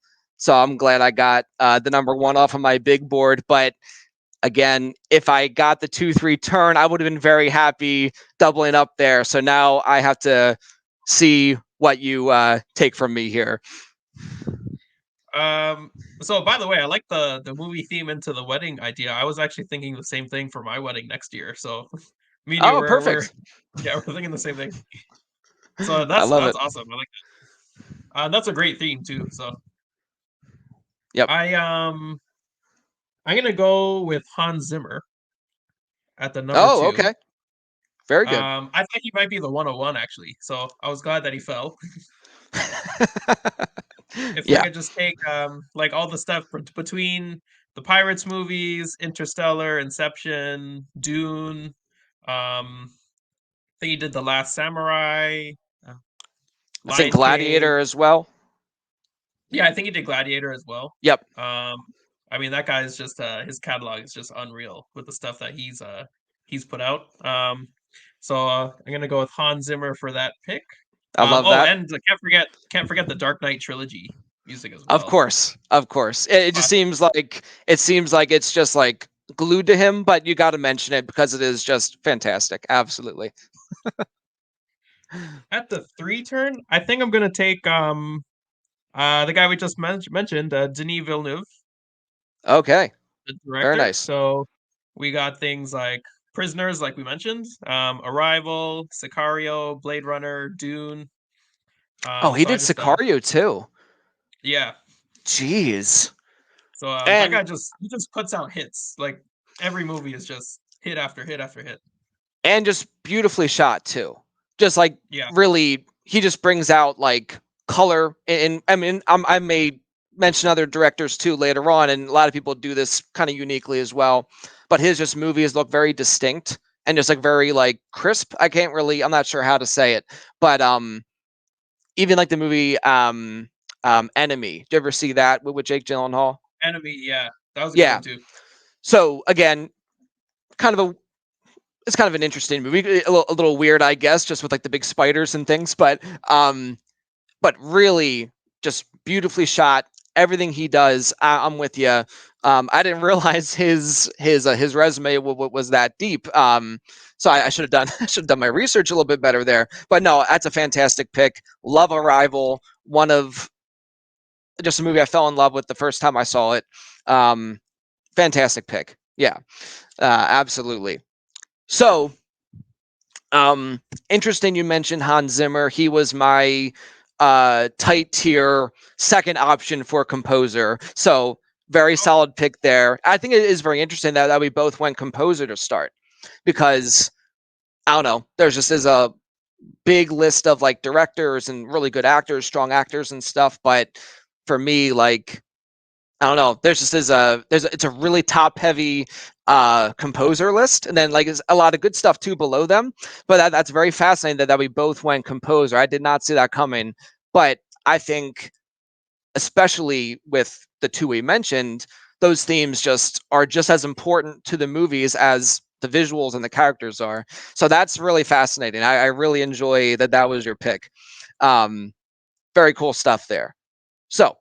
S1: I'm glad I got the number one off of my big board. But again, if I got the 2-3 turn, I would have been very happy doubling up there. So now I have to see what you take from me here.
S2: Um, so by the way, I like the movie theme into the wedding idea. I was actually thinking the same thing for my wedding next year. So me and you
S1: Oh,
S2: we're
S1: perfect.
S2: yeah, we're thinking the same thing. So
S1: I love
S2: that's
S1: it.
S2: awesome. I like that. That's a great theme too. So
S1: Yep.
S2: I I'm gonna go with Hans Zimmer at the number
S1: Oh,
S2: two.
S1: okay. Very good.
S2: I think he might be the 101 actually. So I was glad that he fell. If I
S1: Yeah.
S2: could just take like all the stuff between the Pirates movies, Interstellar, Inception, Dune, I think he did The Last Samurai, uh,
S1: I think
S2: Lion
S1: Gladiator
S2: King.
S1: as well.
S2: Yeah, I think he did Gladiator as well.
S1: Yep.
S2: Um, I mean that guy is just his catalog is just unreal with the stuff that he's put out. So I'm gonna go with Hans Zimmer for that pick.
S1: I love
S2: Oh,
S1: that.
S2: and can't forget the Dark Knight trilogy music as
S1: Of
S2: well.
S1: course. Of course. It just
S2: Classic.
S1: seems like it's just like glued to him, but you got to mention it because it is just fantastic. Absolutely.
S2: At the three turn, I think I'm gonna take the guy we just mentioned, Denis Villeneuve,
S1: Okay.
S2: the
S1: Very
S2: director.
S1: nice.
S2: So we got things like Prisoners, like we mentioned, Arrival, Sicario, Blade Runner, Dune.
S1: Oh, he
S2: So I
S1: did
S2: just
S1: Sicario too.
S2: yeah.
S1: Jeez.
S2: So that
S1: And
S2: guy just he just puts out hits. Like every movie is just hit after hit after hit.
S1: just beautifully shot too. Just like
S2: Yeah.
S1: really, he just brings out like color. And I mean, I may mention other directors too later on, and a lot of people do this kind of uniquely as well. But his just movies look very distinct and just like very like crisp. I'm not sure how to say it, but even like the movie Enemy. Did you ever see that with Jake Gyllenhaal?
S2: Enemy, yeah. That was a good
S1: Yeah.
S2: one too.
S1: So again, kind of a it's kind of an interesting movie, a little weird, I guess, just with like the big spiders and things, but really just beautifully shot. Everything he does, I'm with you. I didn't realize his resume was that deep. So I should have done I should have done my research a little bit better there. But no, that's a fantastic pick. Love Arrival, one of just a movie I fell in love with the first time I saw it. Um, Fantastic pick. Yeah, absolutely. So interesting you mentioned Hans Zimmer. He was my tight tier second option for composer. So very
S2: Okay.
S1: solid pick there. I think it is very interesting that we both went composer to start because I don't know. There's just is a big list of like directors and really good actors, strong actors and stuff. But for me, like I don't know. It's a really top heavy composer list, and then like a lot of good stuff too below them. But that's very fascinating that we both went composer. I did not see that coming, but I think especially with the two we mentioned, those themes just are just as important to the movies as the visuals and the characters are. So that's really fascinating. I really enjoy that was your pick. Um, Very cool stuff there. So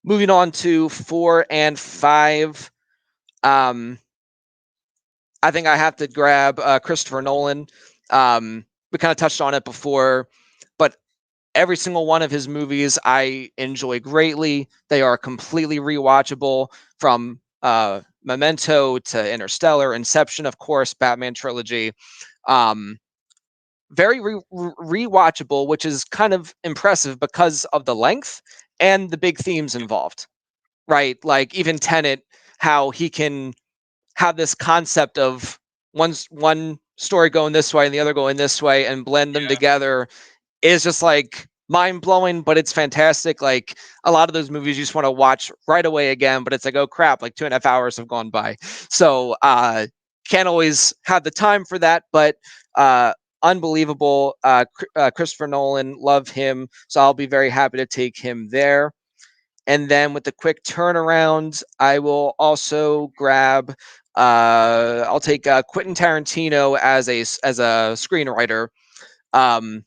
S1: moving on to 4 and 5. Um, I think I have to grab Christopher Nolan. We kind of touched on it before, but every single one of his movies I enjoy greatly. They are completely rewatchable from Memento to Interstellar, Inception, of course, Batman trilogy. Um, very rewatchable, which is kind of impressive because of the length and the big themes involved, right? Like even Tenet, how he can have this concept of one story going this way and the other going this way and blend them
S2: Yeah.
S1: together is just like mind blowing, but it's fantastic. Like a lot of those movies you just want to watch right away again, but it's like, oh crap, like 2.5 hours have gone by. So can't always have the time for that, but uh unbelievable. Christopher Nolan, love him. So I'll be very happy to take him there. And then with the quick turnaround, I will also grab. I'll take Quentin Tarantino as a screenwriter. Um,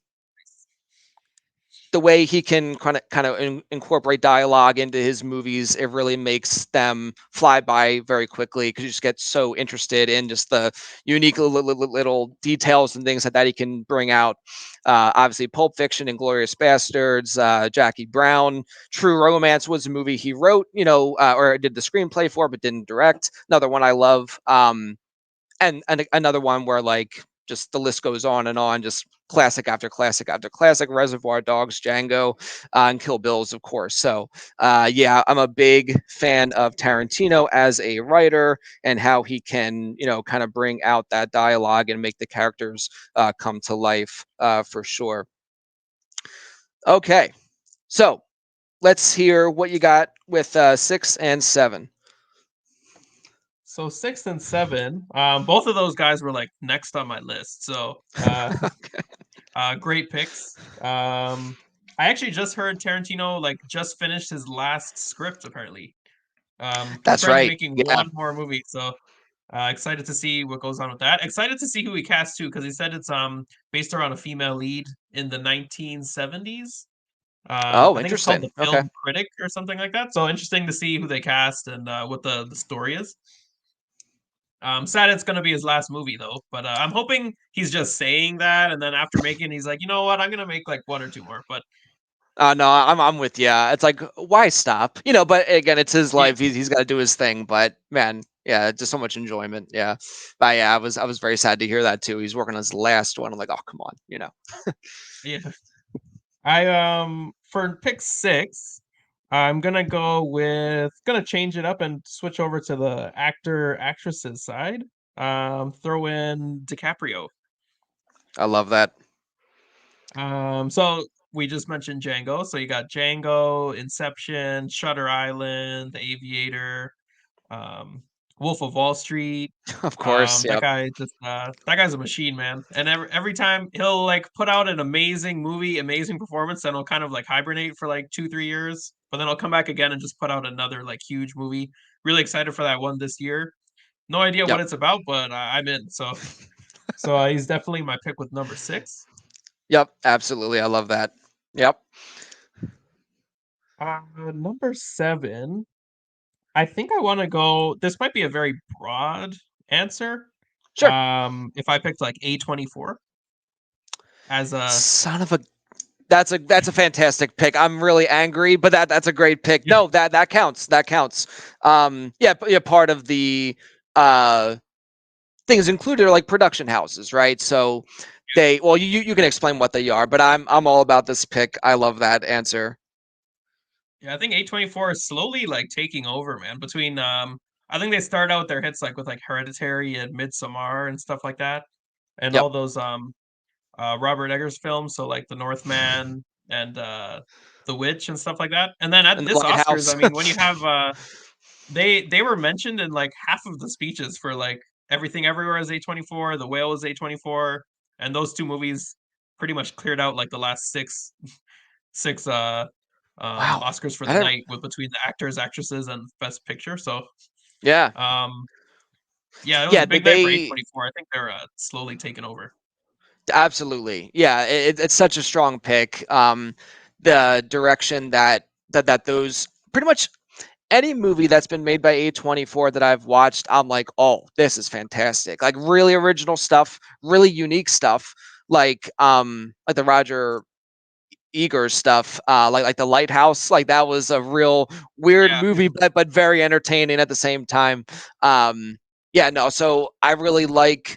S1: the way he can kind of incorporate dialogue into his movies, it really makes them fly by very quickly because you just get so interested in just the unique little details and things like that he can bring out. Obviously, Pulp Fiction and Glorious Bastards, Jackie Brown, True Romance was a movie he wrote, or did the screenplay for, but didn't direct. Another one I love. And another one where like just the list goes on and on, just classic after classic after classic. Reservoir Dogs, Django, and Kill Bills, of course. So yeah, I'm a big fan of Tarantino as a writer and how he can kind of bring out that dialogue and make the characters come to life for sure. Okay, so let's hear what you got with 6 and 7.
S2: So 6 and 7, both of those guys were like next on my list. So great picks. I actually just heard Tarantino like just finished his last script apparently. He's
S1: That's
S2: apparently
S1: right.
S2: making
S1: Yeah.
S2: one more movie, so excited to see what goes on with that. Excited to see who he cast too, because he said it's based around a female lead in the 1970s.
S1: Oh,
S2: I think it's called
S1: interesting.
S2: The
S1: Okay.
S2: Film Critic or something like that. So interesting to see who they cast and what the story is. Sad it's gonna be his last movie though, but I'm hoping he's just saying that, and then after making, he's like, you know what, I'm gonna make like one or two more. But
S1: No, I'm with you. It's like why stop? But again, it's his
S2: yeah,
S1: life. He's got to do his thing. But man, yeah, just so much enjoyment. Yeah, but yeah, I was very sad to hear that too. He's working on his last one. I'm like, oh come on.
S2: yeah. I for pick 6, I'm gonna change it up and switch over to the actor actresses side. Throw in DiCaprio.
S1: I love that.
S2: So we just mentioned Django. So you got Django, Inception, Shutter Island, The Aviator, um, Wolf of Wall Street.
S1: Of course. Yep.
S2: That guy's a machine, man. And every time he'll like put out an amazing movie, amazing performance, then he'll kind of like hibernate for like 2, 3 years, but then he'll come back again and just put out another like huge movie. Really excited for that one this year. No idea what
S1: Yep.
S2: it's about, but I'm in. So he's definitely my pick with number 6.
S1: Yep. Absolutely. I love that. Yep.
S2: Number 7. I think I want to go. This might be a very broad answer.
S1: Sure.
S2: If I picked like A24 as a
S1: Son of a. That's a fantastic pick. I'm really angry, but that's a great pick.
S2: yeah,
S1: No, that counts. That counts. Yeah, yeah. Part of the uh things included are like production houses, right? So well, you can explain what they are, but I'm all about this pick. I love that answer.
S2: yeah, I think A24 is slowly like taking over, man. Between I think they start out their hits like with like Hereditary and Midsommar and stuff like that, and
S1: Yep.
S2: all those Robert Eggers films, so like The Northman and The Witch and stuff like that. And then at
S1: And the
S2: this Oscars,
S1: lighthouse.
S2: I mean, when you have they were mentioned in like half of the speeches for like Everything Everywhere is A24, The Whale is A24, and those two movies pretty much cleared out like the last six
S1: Wow.
S2: Oscars for
S1: I
S2: the
S1: didn't.
S2: night with between the actors, actresses, and Best Picture. So
S1: Yeah.
S2: um yeah, it was a
S1: Yeah. They,
S2: big night for
S1: they
S2: A24. I think they're slowly taking over.
S1: absolutely. Yeah. It's such a strong pick. The direction that those pretty much any movie that's been made by A24 that I've watched, I'm like, oh, this is fantastic. Like really original stuff, really unique stuff. Like the Roger Eager stuff, like the Lighthouse. Like that was a real weird
S2: Yeah.
S1: movie, but very entertaining at the same time. Yeah, no. So I really like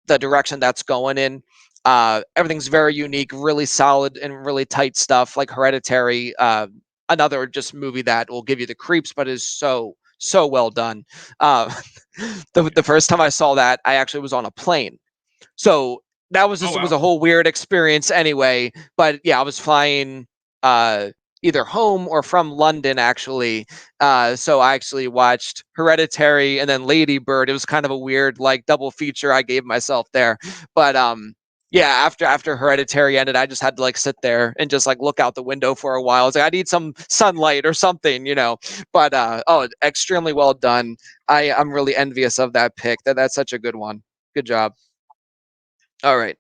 S1: the direction that's going in. Everything's very unique, really solid, and really tight stuff. Like Hereditary, another just movie that will give you the creeps, but is so well done. Uh, the
S2: Yeah.
S1: first time I saw that, I actually was on a plane, so that was
S2: Oh
S1: just it was
S2: wow.
S1: a whole weird experience anyway. But yeah, I was flying uh either home or from London actually. So I actually watched Hereditary and then Lady Bird. It was kind of a weird like double feature I gave myself there. But yeah, after Hereditary ended, I just had to like sit there and just like look out the window for a while. I was like, I need some sunlight or something. But oh, extremely well done. I'm really envious of that pick. That's such a good one. Good job. All right.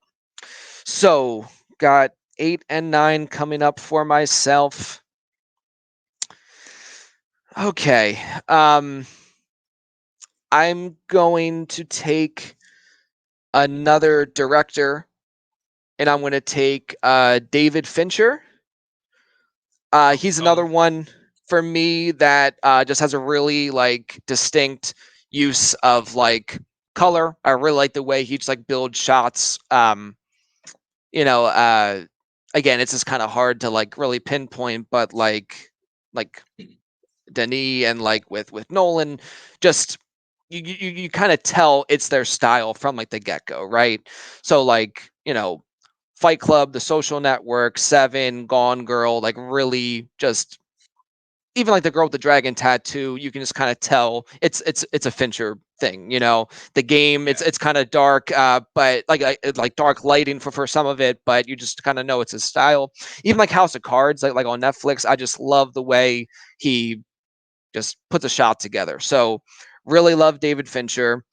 S1: So got 8 and 9 coming up for myself. Okay. I'm going to take another director and I'm going to take David Fincher. He's
S2: Oh
S1: another one for me that just has a really like distinct use of like color. I really like the way he just like builds shots. You know, again, it's just kind of hard to like really pinpoint, but like Denis and like with Nolan, just you kind of tell it's their style from like the get go, right? So like Fight Club, The Social Network, Seven, Gone Girl, like really just even like the girl with the dragon tattoo, you can just kind of tell it's a Fincher thing. The game,
S2: yeah.
S1: it's kind of dark, but like dark lighting for some of it, but you just kind of know it's his style. Even like House of Cards, like on Netflix, I just love the way he just puts a shot together. So really love David Fincher.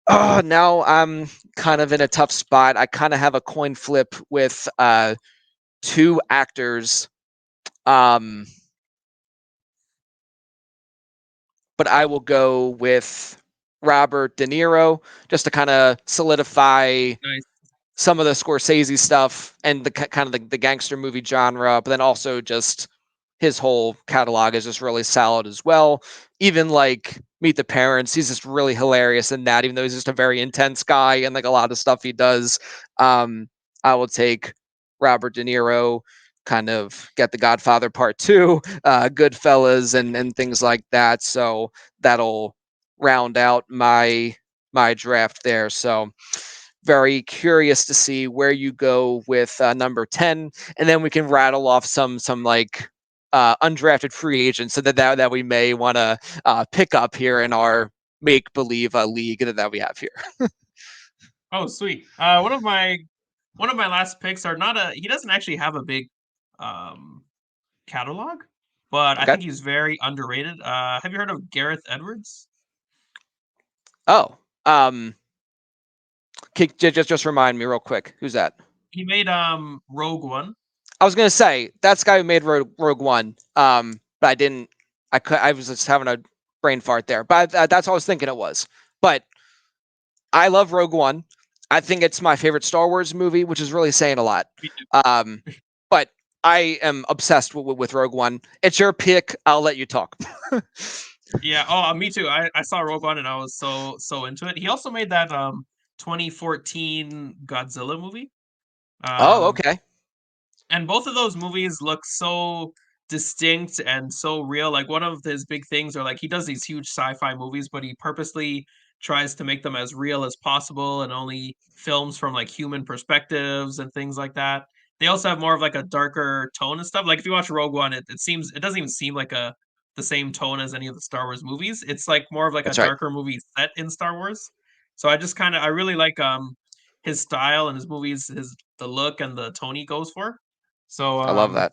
S1: Oh, now I'm kind of in a tough spot. I kind of have a coin flip with two actors. Um, but I will go with Robert De Niro just to kind of solidify
S2: Nice.
S1: some of the Scorsese stuff and the kind of the gangster movie genre, but then also just his whole catalog is just really solid as well. Even like Meet the Parents, he's just really hilarious in that, even though he's just a very intense guy and like a lot of stuff he does. Um, I will take Robert De Niro, kind of get the Godfather Part Two, Goodfellas, and things like that. So that'll round out my draft there. So very curious to see where you go with number 10, and then we can rattle off some like undrafted free agents so that we may want to pick up here in our make believe league that we have here.
S2: Oh sweet. One of my last picks are not a he doesn't actually have a big um catalog, but I
S1: Okay.
S2: think he's very underrated. Have you heard of Gareth Edwards?
S1: Oh, just remind me real quick. Who's that?
S2: He made Rogue One.
S1: I was gonna say that's the guy who made Rogue One. But I didn't. I was just having a brain fart there. But that's what I was thinking it was. But I love Rogue One. I think it's my favorite Star Wars movie, which is really saying a lot.
S2: Me too.
S1: Um, but I am obsessed with Rogue One. It's your pick. I'll let you talk.
S2: Yeah, oh, me too. I saw Rogue One and I was so into it. He also made that 2014 Godzilla movie.
S1: Oh,
S2: Um
S1: okay.
S2: and both of those movies look so distinct and so real. Like one of his big things are like he does these huge sci-fi movies, but he purposely tries to make them as real as possible and only films from like human perspectives and things like that. They also have more of like a darker tone and stuff. Like if you watch Rogue One, it seems it doesn't even seem like a the same tone as any of the Star Wars movies. It's like more of like a
S1: That's right.
S2: darker movie set in Star Wars. So I really like his style and his movies, his the look and the tone he goes for. So
S1: I love that.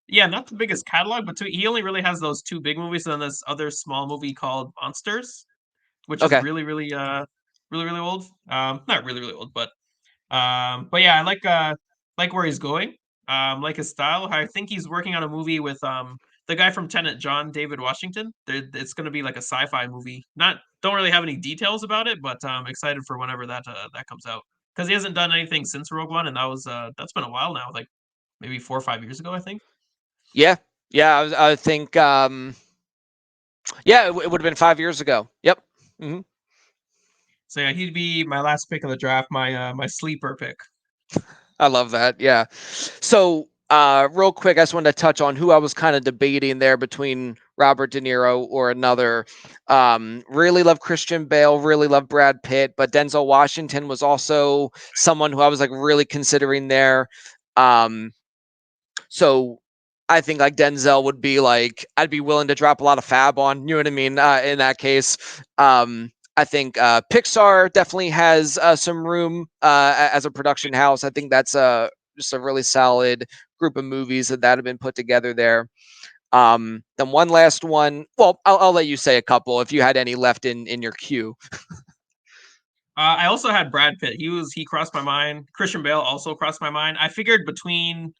S2: yeah, not the biggest catalog, but he only really has those two big movies and this other small movie called Monsters, which is
S1: Okay.
S2: really old. Not really really old, but yeah, I like where he's going. Like his style. I think he's working on a movie with the guy from Tenet, John David Washington. It's going to be like a sci-fi movie. Not don't really have any details about it, but excited for whenever that comes out because he hasn't done anything since Rogue One, and that's been a while now, like maybe 4 or 5 years ago, I think.
S1: Yeah, yeah. I think yeah, it would have been 5 years ago. Yep. Hmm.
S2: So yeah, he'd be my last pick of the draft, my sleeper pick.
S1: I love that. Yeah. So, real quick, I just wanted to touch on who I was kind of debating there between Robert De Niro or another. Really love Christian Bale, really love Brad Pitt, but Denzel Washington was also someone who I was like really considering there. Um, so I think like Denzel would be like I'd be willing to drop a lot of fab on. You know what I mean? In that case, I think Pixar definitely has some room as a production house. I think that's just a really solid group of movies that have been put together there. Then one last one. Well, I'll let you say a couple if you had any left in your queue.
S2: I also had Brad Pitt. He crossed my mind. Christian Bale also crossed my mind. I figured between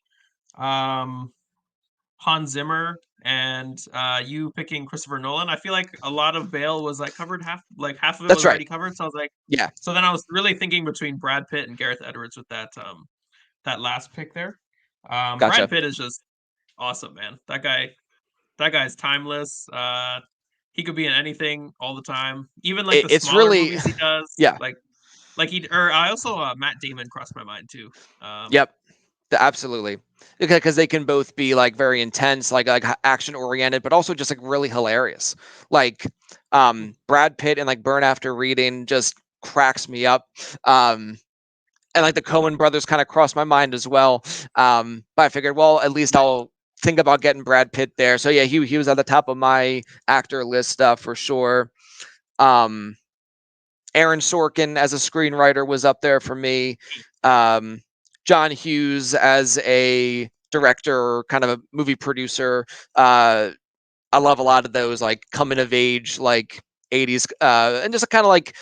S2: um Hans Zimmer and you picking Christopher Nolan, I feel like a lot of Bale was like covered half of it
S1: That's
S2: was
S1: right.
S2: already covered. So I was like,
S1: Yeah,
S2: so then I was really thinking between Brad Pitt and Gareth Edwards with that last pick there. Brad
S1: gotcha.
S2: Pitt is just awesome, man. That guy's timeless. He could be in anything all the time, even like the
S1: It's
S2: smaller
S1: really,
S2: movies he does.
S1: yeah,
S2: Like he or I also Matt Damon crossed my mind too. Um,
S1: yep. Absolutely, because they can both be like very intense, like action oriented, but also just like really hilarious. Like Brad Pitt and like Burn After Reading just cracks me up. Um, and like the Cohen brothers kind of crossed my mind as well. But I figured, well, at least
S2: yeah.
S1: I'll think about getting Brad Pitt there. So yeah, he was at the top of my actor list for sure. Um, Aaron Sorkin as a screenwriter was up there for me. Um, John Hughes as a director, kind of a movie producer. I love a lot of those like coming of age, like 80s, and just kind of like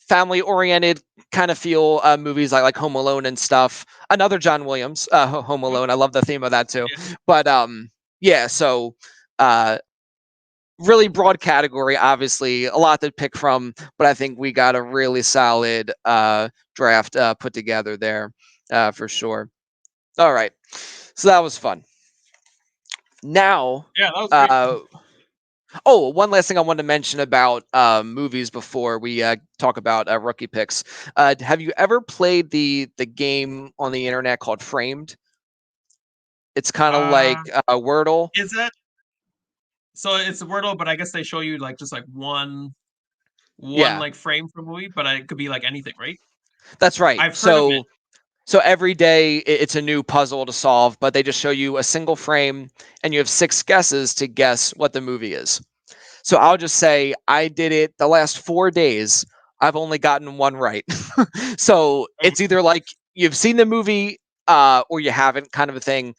S1: family oriented kind of feel movies like Home Alone and stuff. Another John Williams, Home
S2: Oh,
S1: Alone. I love the theme of that too.
S2: yeah.
S1: But yeah, so uh, really broad category, obviously, a lot to pick from, but I think we got a really solid draft put together there for sure. All right. So that was fun. Now,
S2: Yeah, that was great.
S1: uh, oh, one last thing I wanted to mention about movies before we talk about rookie picks. Have you ever played the game on the internet called Framed? It's kind of like
S2: Uh,
S1: Wordle.
S2: is that so? It's a Wordle, but I guess they show you like just like one
S1: Yeah,
S2: like frame for a movie, but it could be like anything, right?
S1: that's right.
S2: I've heard of it.
S1: So every day it's a new puzzle to solve, but they just show you a single frame and you have six guesses to guess what the movie is. So I'll just say I did it the last 4 days. I've only gotten one right. So
S2: Oh,
S1: it's either like you've seen the movie or you haven't, kind of a thing.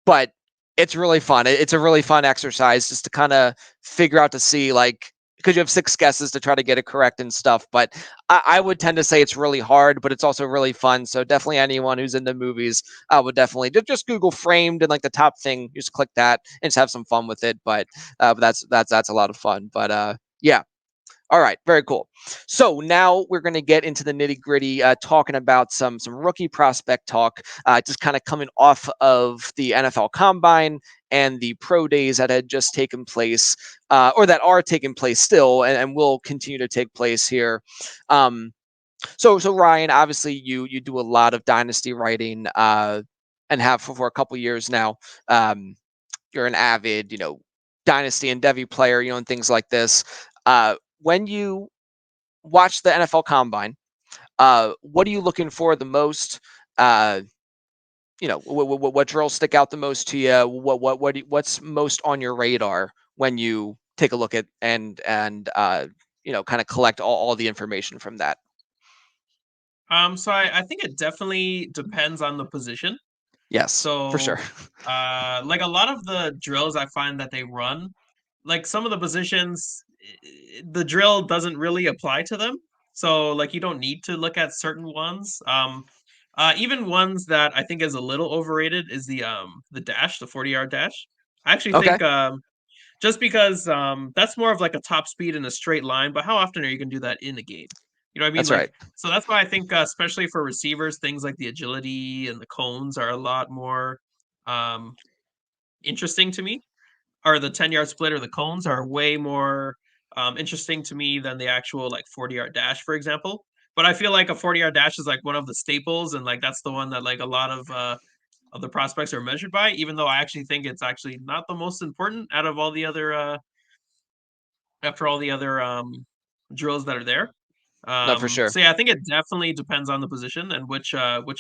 S1: But it's really fun. It's a really fun exercise just to kind of figure out to see like because you have six guesses to try to get it correct and stuff. But I would tend to say it's really hard, but it's also really fun. So definitely anyone who's into movies, I would definitely just Google framed and like the top thing, just click that and just have some fun with it. But that's a lot of fun. But yeah. All right, very cool. So now we're going to get into the nitty gritty, talking about some rookie prospect talk, just kind of coming off of the NFL Combine and the pro days that had just taken place, or that are taking place still, and will continue to take place here. Um, so Ryan, obviously you do a lot of dynasty writing, and have for a couple years now. You're an avid, dynasty and Devi player, and things like this. When you watch the NFL Combine, what are you looking for the most? Uh, what drills stick out the most to you? What's most on your radar when you take a look at and kind of collect all the information from that?
S2: so I think it definitely depends on the position.
S1: Yes, for
S2: So,
S1: sure.
S2: like a lot of the drills I find that they run, like some of the positions, the drill doesn't really apply to them. So, like you don't need to look at certain ones. Even ones that I think is a little overrated is the dash, the 40-yard dash. I actually
S1: Okay.
S2: think just because that's more of like a top speed in a straight line, but how often are you gonna do that in a game? You know what I mean?
S1: That's right.
S2: Like, so that's why I think, especially for receivers, things like the agility and the cones are a lot more um, interesting to me. Or the 10-yard split or the cones are way more interesting to me than the actual like 40-yard dash, for example. But I feel like a 40-yard dash is like one of the staples, and like that's the one that like a lot of the prospects are measured by. Even though I actually think it's actually not the most important out of all the other after all the other drills that are there.
S1: No, for sure.
S2: So yeah, I think it definitely depends on the position and which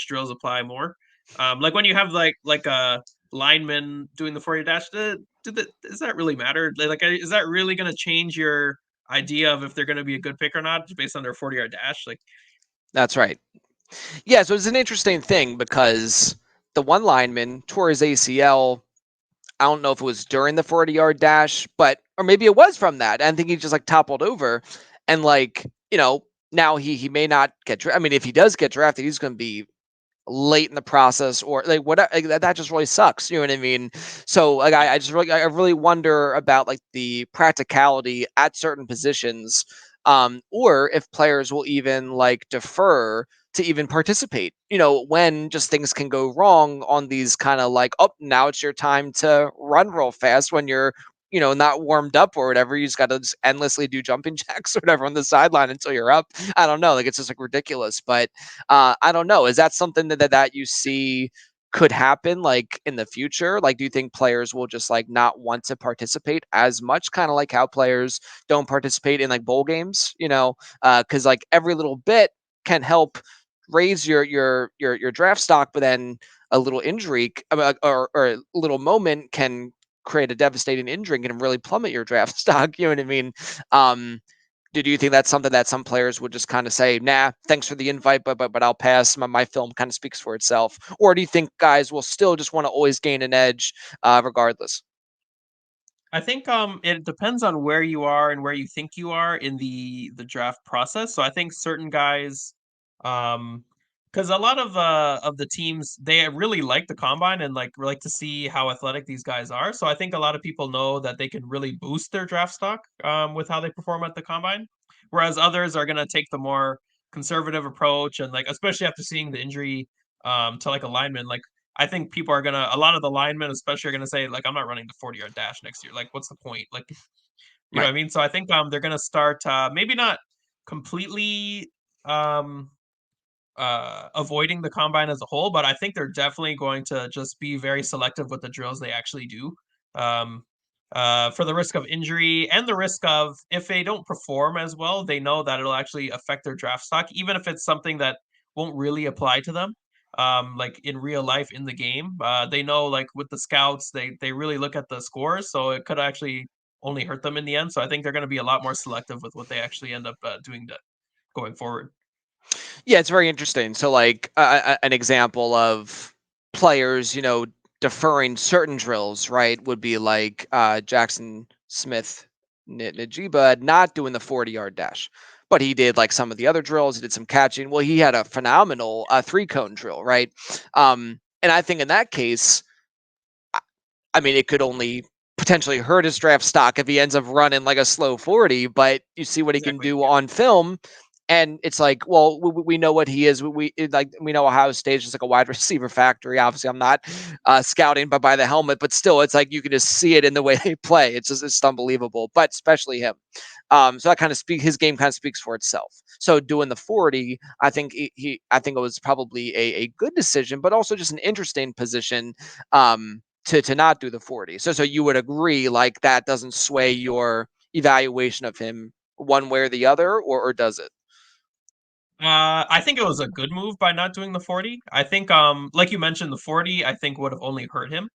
S2: drills apply more. Like when you have like a lineman doing the 40 dash, does that really matter? Like, is that really going to change your idea of if they're going to be a good pick or not, just based on their 40-yard dash? Like,
S1: That's right. Yeah, so it's an interesting thing because the one lineman tore his ACL. I don't know if it was during the 40-yard dash, but or maybe it was from that. I think he just like toppled over, and like now he may not get. I mean, if he does get drafted, he's going to be late in the process or like what like, that just really sucks, you know what I mean? So like
S2: yeah.
S1: I really wonder about like the practicality at certain positions, or if players will even like defer to even participate, when just things can go wrong on these kind of like, oh, now it's your time to run real fast when you're not warmed up or whatever. You just got to just endlessly do jumping jacks or whatever on the sideline until you're up. I don't know, like it's just like ridiculous. But I don't know. Is that something that you see could happen like in the future? Like, do you think players will just like not want to participate as much, kind of like how players don't participate in like bowl games? Because like every little bit can help raise your draft stock, but then a little injury or a little moment can create a devastating injury and can really plummet your draft stock. You know what I mean? Um, do you think that's something that some players would just kind of say, "Nah, thanks for the invite, but I'll pass. My film kind of speaks for itself," or do you think guys will still just want to always gain an edge, regardless?
S2: I think it depends on where you are and where you think you are in the draft process. So I think certain guys um because a lot of the teams they really like the combine and like to see how athletic these guys are. So I think a lot of people know that they can really boost their draft stock with how they perform at the combine. Whereas others are gonna take the more conservative approach and like especially after seeing the injury to like a lineman, like I think people are gonna a lot of the linemen especially are gonna say like I'm not running the 40-yard dash next year. Like what's the point? Like you know what
S1: Right.
S2: I mean? So I think they're gonna start maybe not completely um avoiding the combine as a whole, but I think they're definitely going to just be very selective with the drills they actually do. Um, for the risk of injury and the risk of if they don't perform as well, they know that it'll actually affect their draft stock, even if it's something that won't really apply to them. Like in real life in the game, they know like with the scouts, they really look at the scores, so it could actually only hurt them in the end. So I think they're going to be a lot more selective with what they actually end up doing going forward.
S1: Yeah, it's very interesting. So, like, an example of players, deferring certain drills, right, would be like Jackson Smith Najiba not doing the 40-yard dash, but he did like some of the other drills. He did some catching. Well, he had a phenomenal three cone drill, right? And I think in that case, I mean, it could only potentially hurt his draft stock if he ends up running like a slow 40, but you see what he can
S2: Exactly.
S1: do
S2: Yeah.
S1: on film. And it's like, well, we know what he is. We know Ohio State is like a wide receiver factory. Obviously, I'm not scouting, but by the helmet, but still, it's like you can just see it in the way they play. It's unbelievable. But especially him, so that kind of his game kind of speaks for itself. So doing the 40, I think I think it was probably a good decision, but also just an interesting position. To not do the 40. So you would agree like that doesn't sway your evaluation of him one way or the other, or does it?
S2: I think it was a good move by not doing the 40. I think, like you mentioned, the 40, I think would have only hurt him.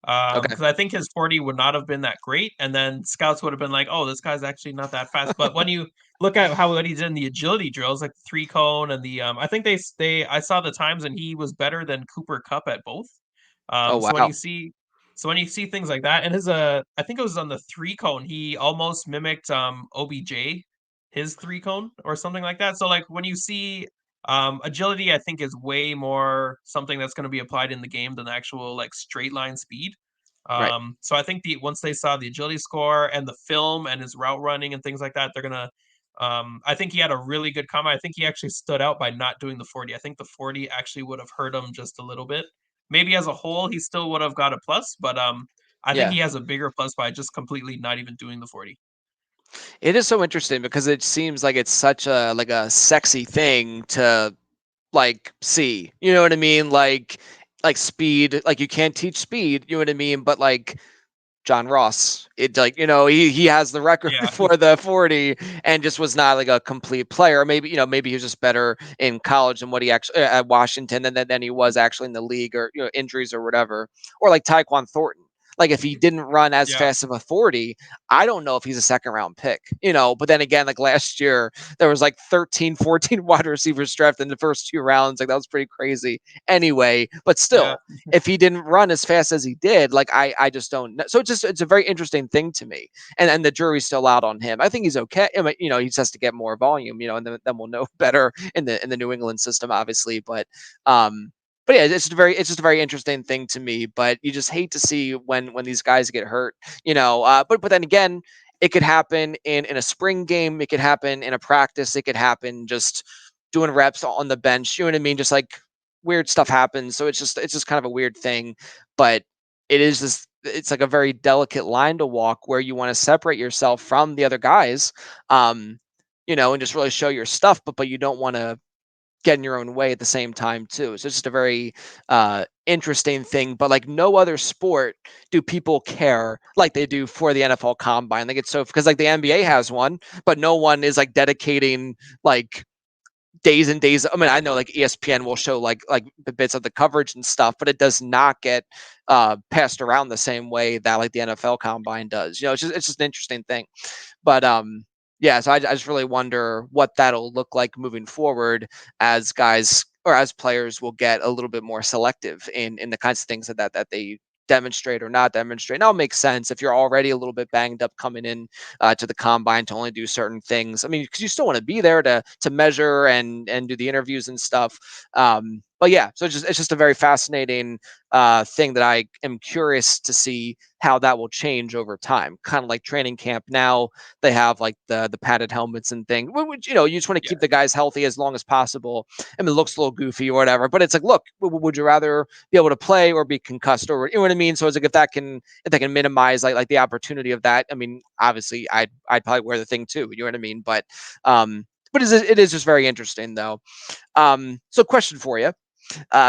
S1: Okay.
S2: Because I think his 40 would not have been that great, and then scouts would have been like, "Oh, this guy's actually not that fast." But when you look at how what he did in the agility drills, like the three cone and the, I think they I saw the times and he was better than Cooper Cup at both.
S1: Oh
S2: So when
S1: wow.
S2: when you see things like that, and his I think it was on the three cone, he almost mimicked OBJ his three cone or something like that. So like when you see agility, I think is way more something that's going to be applied in the game than actual like straight line speed.
S1: Right.
S2: So I think the once they saw the agility score and the film and his route running and things like that, they're gonna I think he had a really good comment. I think he actually stood out by not doing the 40. I think the 40 actually would have hurt him just a little bit. Maybe as a whole, he still would have got a plus, but I think
S1: Yeah.
S2: he has a bigger plus by just completely not even doing the 40.
S1: It is so interesting because it seems like it's such a like a sexy thing to like see. You know what I mean? Like speed, like you can't teach speed, you know what I mean? But like John Ross. It like he has the record
S2: Yeah,
S1: for the 40 and just was not like a complete player. Maybe maybe he was just better in college than what he actually at Washington than he was actually in the league or injuries or whatever. Or like Tyquan Thornton. Like if he didn't run as
S2: yeah,
S1: fast of a 40, I don't know if he's a second round pick. But then again, like last year there was like 13, 14 wide receivers drafted in the first 2 rounds. Like that was pretty crazy. Anyway, but
S2: yeah,
S1: still, if he didn't run as fast as he did, like I just don't know. So it's a very interesting thing to me. And the jury's still out on him. I think he's okay. I mean, he just has to get more volume, and then we'll know better in the New England system, obviously. Um but yeah, it's just a very interesting thing to me. But you just hate to see when these guys get hurt, but then again, it could happen in a spring game, it could happen in a practice, it could happen just doing reps on the bench. You know what I mean? Just like weird stuff happens. So it's just kind of a weird thing, but it's like a very delicate line to walk where you want to separate yourself from the other guys, um, and just really show your stuff, but you don't want to get in your own way at the same time too. So it's just a very interesting thing. But like no other sport do people care like they do for the NFL Combine. Like it's so because like the
S2: yeah,
S1: NBA has one, but no one is like dedicating like days and days. I mean, I know like ESPN will show like bits of the coverage and stuff, but it does not get passed around the same way that like the NFL Combine does. It's just an interesting thing. But yeah, so I just really wonder what that'll look like moving forward as guys or as players will get a little bit more selective in the kinds of things that they demonstrate or not demonstrate. Now it makes sense if you're already a little bit banged up coming in to the combine to only do certain things. I mean, because you still want to be there to measure and do the interviews and stuff. But yeah, so it's just a very fascinating thing that I am curious to see how that will change over time. Kind of like training camp now, they have like the padded helmets and things. Which you just want to
S2: yeah,
S1: keep the guys healthy as long as possible. I mean, it looks a little goofy or whatever, but it's like, look, would you rather be able to play or be concussed or you know what I mean? So it's like if they can minimize like the opportunity of that. I mean, obviously, I'd probably wear the thing too. You know what I mean? But it is just very interesting though. So question for you.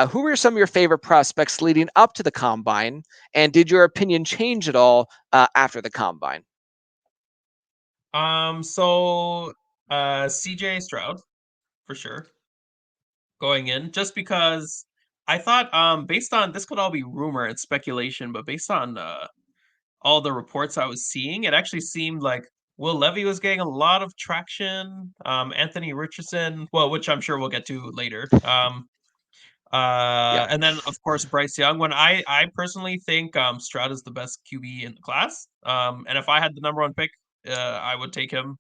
S1: Who were some of your favorite prospects leading up to the combine, and did your opinion change at all after the combine?
S2: So CJ Stroud for sure going in, just because I thought based on this could all be rumor and speculation, but based on all the reports I was seeing, it actually seemed like Will Levy was getting a lot of traction. Anthony Richardson, well, which I'm sure we'll get to later.
S1: Yeah.
S2: And then of course Bryce Young. When I personally think Stroud is the best QB in the class. And if I had the number one pick, I would take him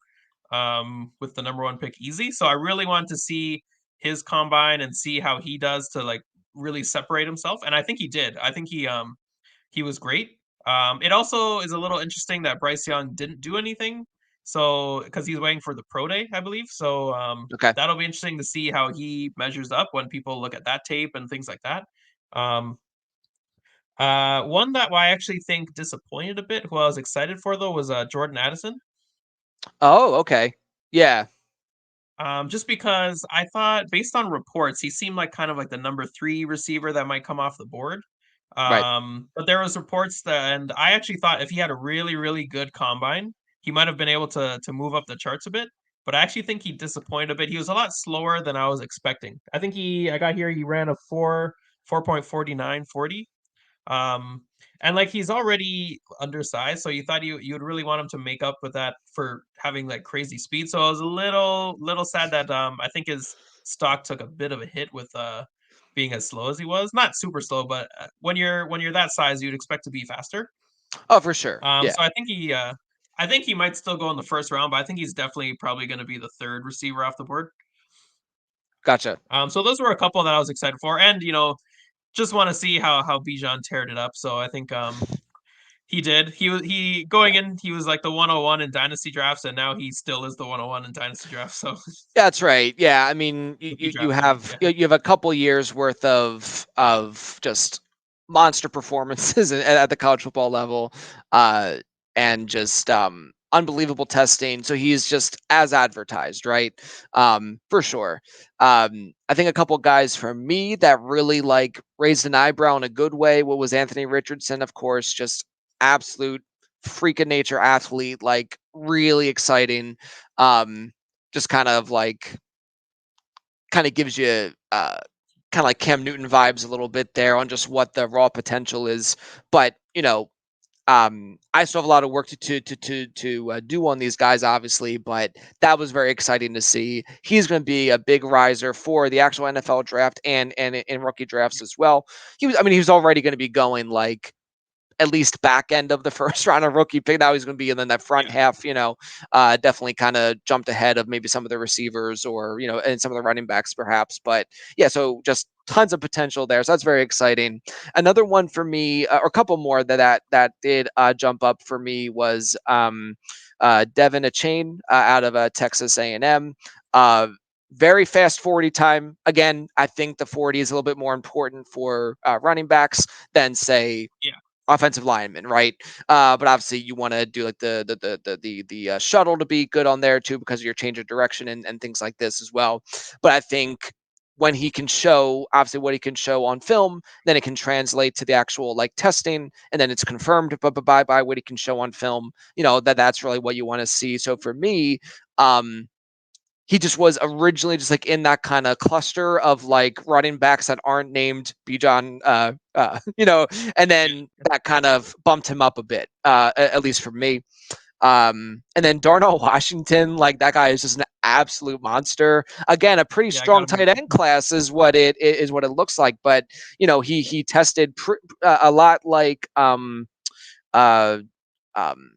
S2: with the number one pick easy. So I really want to see his combine and see how he does to like really separate himself. And I think he did. I think he was great. It also is a little interesting that Bryce Young didn't do anything. So, because he's waiting for the pro day, I believe. So,
S1: Okay.
S2: that'll be interesting to see how he measures up when people look at that tape and things like that. Um, One that I actually think disappointed a bit, who I was excited for though, was Jordan Addison.
S1: Oh, okay. Yeah.
S2: Just because I thought, based on reports, he seemed like kind of like the number three receiver that might come off the board.
S1: Right.
S2: But there was reports that, and I actually thought if he had a really, really good combine, he might have been able to move up the charts a bit. But I actually think he disappointed a bit. He was a lot slower than I was expecting. I think I got here, he ran a 4.4940. Um, and like he's already undersized, so you thought you would really want him to make up with that for having like crazy speed. So I was a little sad that I think his stock took a bit of a hit with being as slow as he was. Not super slow, but when you're that size, you'd expect to be faster.
S1: Oh, for sure. Yeah.
S2: So I think he might still go in the first round, but I think he's definitely probably going to be the third receiver off the board.
S1: Gotcha.
S2: So those were a couple that I was excited for, and just want to see how Bijan teared it up. So I think He did. He going in. He was like the 101 in dynasty drafts, and now he still is the 101 in dynasty drafts. So
S1: That's right. Yeah, I mean,
S2: rookie
S1: you
S2: draft pick.
S1: have
S2: Yeah,
S1: you have a couple years worth of just monster performances at the college football level, uh, and just unbelievable testing. So he's just as advertised, right? For sure. I think a couple guys for me that really like raised an eyebrow in a good way. What was Anthony Richardson, of course, just absolute freak of nature athlete, like really exciting. Um, just kind of gives you kind of like Cam Newton vibes a little bit there on just what the raw potential is. But I still have a lot of work to do on these guys, obviously. But that was very exciting to see. He's going to be a big riser for the actual NFL draft and in rookie drafts as well. He was already going to be going like at least back end of the first round of rookie pick. Now he's going to be in that front
S2: yeah.
S1: half, definitely kind of jumped ahead of maybe some of the receivers or, and some of the running backs perhaps. But yeah, so just tons of potential there. So that's very exciting. Another one for me, or a couple more that did jump up for me was Devin Achane out of Texas A&M. Very fast 40 time. Again, I think the 40 is a little bit more important for running backs than say
S2: Yeah.
S1: offensive lineman, right? But obviously you want to do like the shuttle to be good on there too because of your change of direction and things like this as well. But I think when he can show obviously what he can show on film, then it can translate to the actual like testing, and then it's confirmed by what he can show on film. That's really what you want to see. So for me, um, he just was originally just like in that kind of cluster of like running backs that aren't named Bijan, and then that kind of bumped him up a bit, at least for me. And then Darnell Washington, like that guy is just an absolute monster. Again, a pretty
S2: Yeah, I got
S1: strong
S2: him.
S1: tight end class is what it looks like. But he tested a lot like uh, um,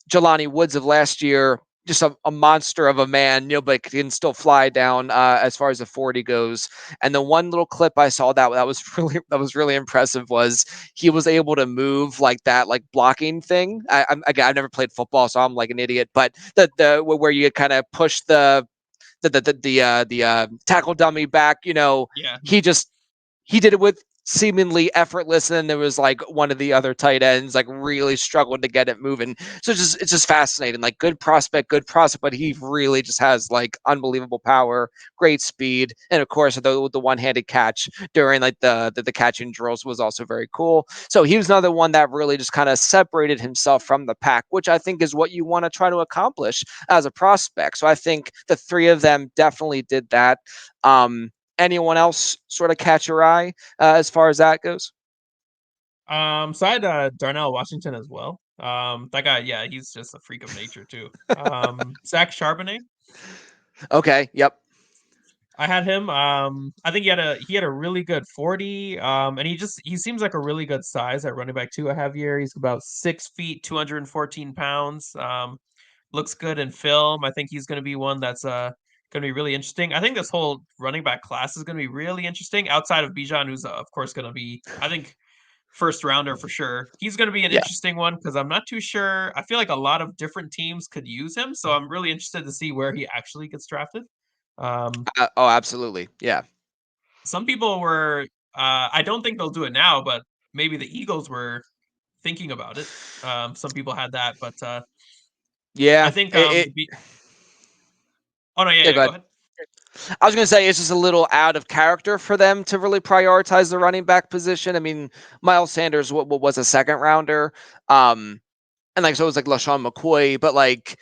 S1: Jelani Woods of last year, just a monster of a man, but can still fly down as far as the 40 goes. And the one little clip I saw that was really impressive was he was able to move like that, like blocking thing. Again, I've never played football, so I'm like an idiot. But the where you kind of push the tackle dummy back,
S2: Yeah,
S1: he just he did it with seemingly effortless, and then there was like one of the other tight ends like really struggled to get it moving. So it's just fascinating, like good prospect, but he really just has like unbelievable power, great speed, and of course the one-handed catch during like the catching drills was also very cool. So he was another one that really just kind of separated himself from the pack, which I think is what you want to try to accomplish as a prospect. So I think the three of them definitely did that. Anyone else sort of catch your eye as far as that goes?
S2: So I had Darnell Washington as well. That guy, yeah, he's just a freak of nature too. Zach Charbonnet,
S1: Okay. Yep.
S2: I had him. I think he had a really good 40. And he seems like a really good size at running back too. I have here. He's about 6 feet, 214 pounds. Looks good in film. I think he's going to be one that's going to be really interesting. I think this whole running back class is going to be really interesting. Outside of Bijan, who's of course going to be, I think, first rounder for sure. He's going to be an
S1: Yeah.
S2: interesting one because I'm not too sure. I feel like a lot of different teams could use him, so I'm really interested to see where he actually gets drafted. Um,
S1: Oh, absolutely. Yeah.
S2: some people were. I don't think they'll do it now, but maybe the Eagles were thinking about it. Some people had that, but I
S1: Yeah.
S2: think
S1: It,
S2: oh no, yeah,
S1: yeah.
S2: yeah,
S1: Go
S2: go
S1: ahead.
S2: ahead.
S1: I was going to say it's just a little out of character for them to really prioritize the running back position. I mean, Miles Sanders what was a second rounder, and like so it was like LaShawn McCoy, but like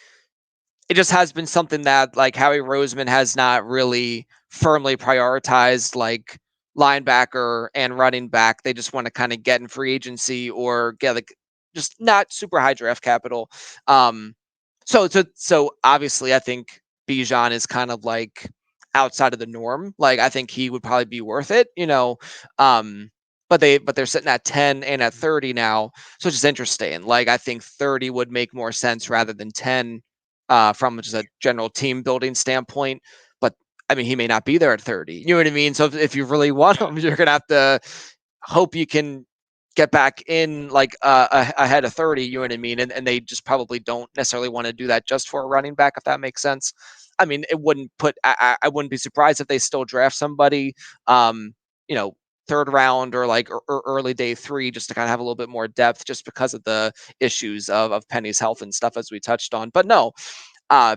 S1: it just has been something that like Howie Roseman has not really firmly prioritized, like linebacker and running back. They just want to kind of get in free agency or get like just not super high draft capital. Um, so obviously I think Bijan is kind of like outside of the norm. Like I think he would probably be worth it. Um, but they're sitting at 10 and at 30 now. So it's just interesting. Like I think 30 would make more sense rather than 10 from just a general team building standpoint. But I mean, he may not be there at 30. You know what I mean? So if you really want
S2: Yeah,
S1: him, you're gonna have to hope you can get back in like ahead of 30, you know what I mean? And they just probably don't necessarily want to do that just for a running back, if that makes sense. I mean, it wouldn't put, I wouldn't be surprised if they still draft somebody, um, you know, third round or like early day 3, just to kind of have a little bit more depth, just because of the issues of Penny's health and stuff, as we touched on. But no,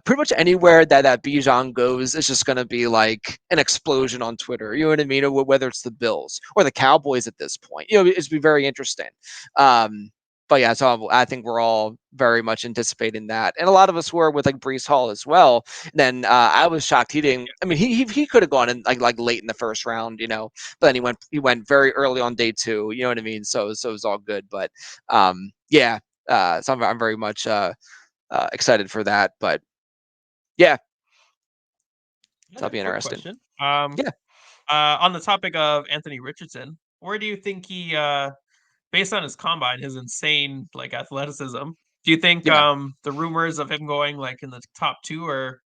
S1: pretty much anywhere that Bijan goes is just going to be like an explosion on Twitter. You know what I mean? Or whether it's the Bills or the Cowboys at this point, you know, it's be very interesting. Um, but yeah, so I think we're all very much anticipating that, and a lot of us were with like Brees Hall as well. Then I was shocked he didn't. I mean, he could have gone in like late in the first round, you know, but then he went very early on day 2. You know what I mean? So it was all good. But yeah, so I'm very much excited for that. But yeah, so that'll
S2: Okay,
S1: be
S2: quick
S1: interesting.
S2: question.
S1: Yeah,
S2: On the topic of Anthony Richardson, where do you think he, based on his combine, his insane like athleticism, do you think
S1: yeah.
S2: the rumors of him going like in the top two are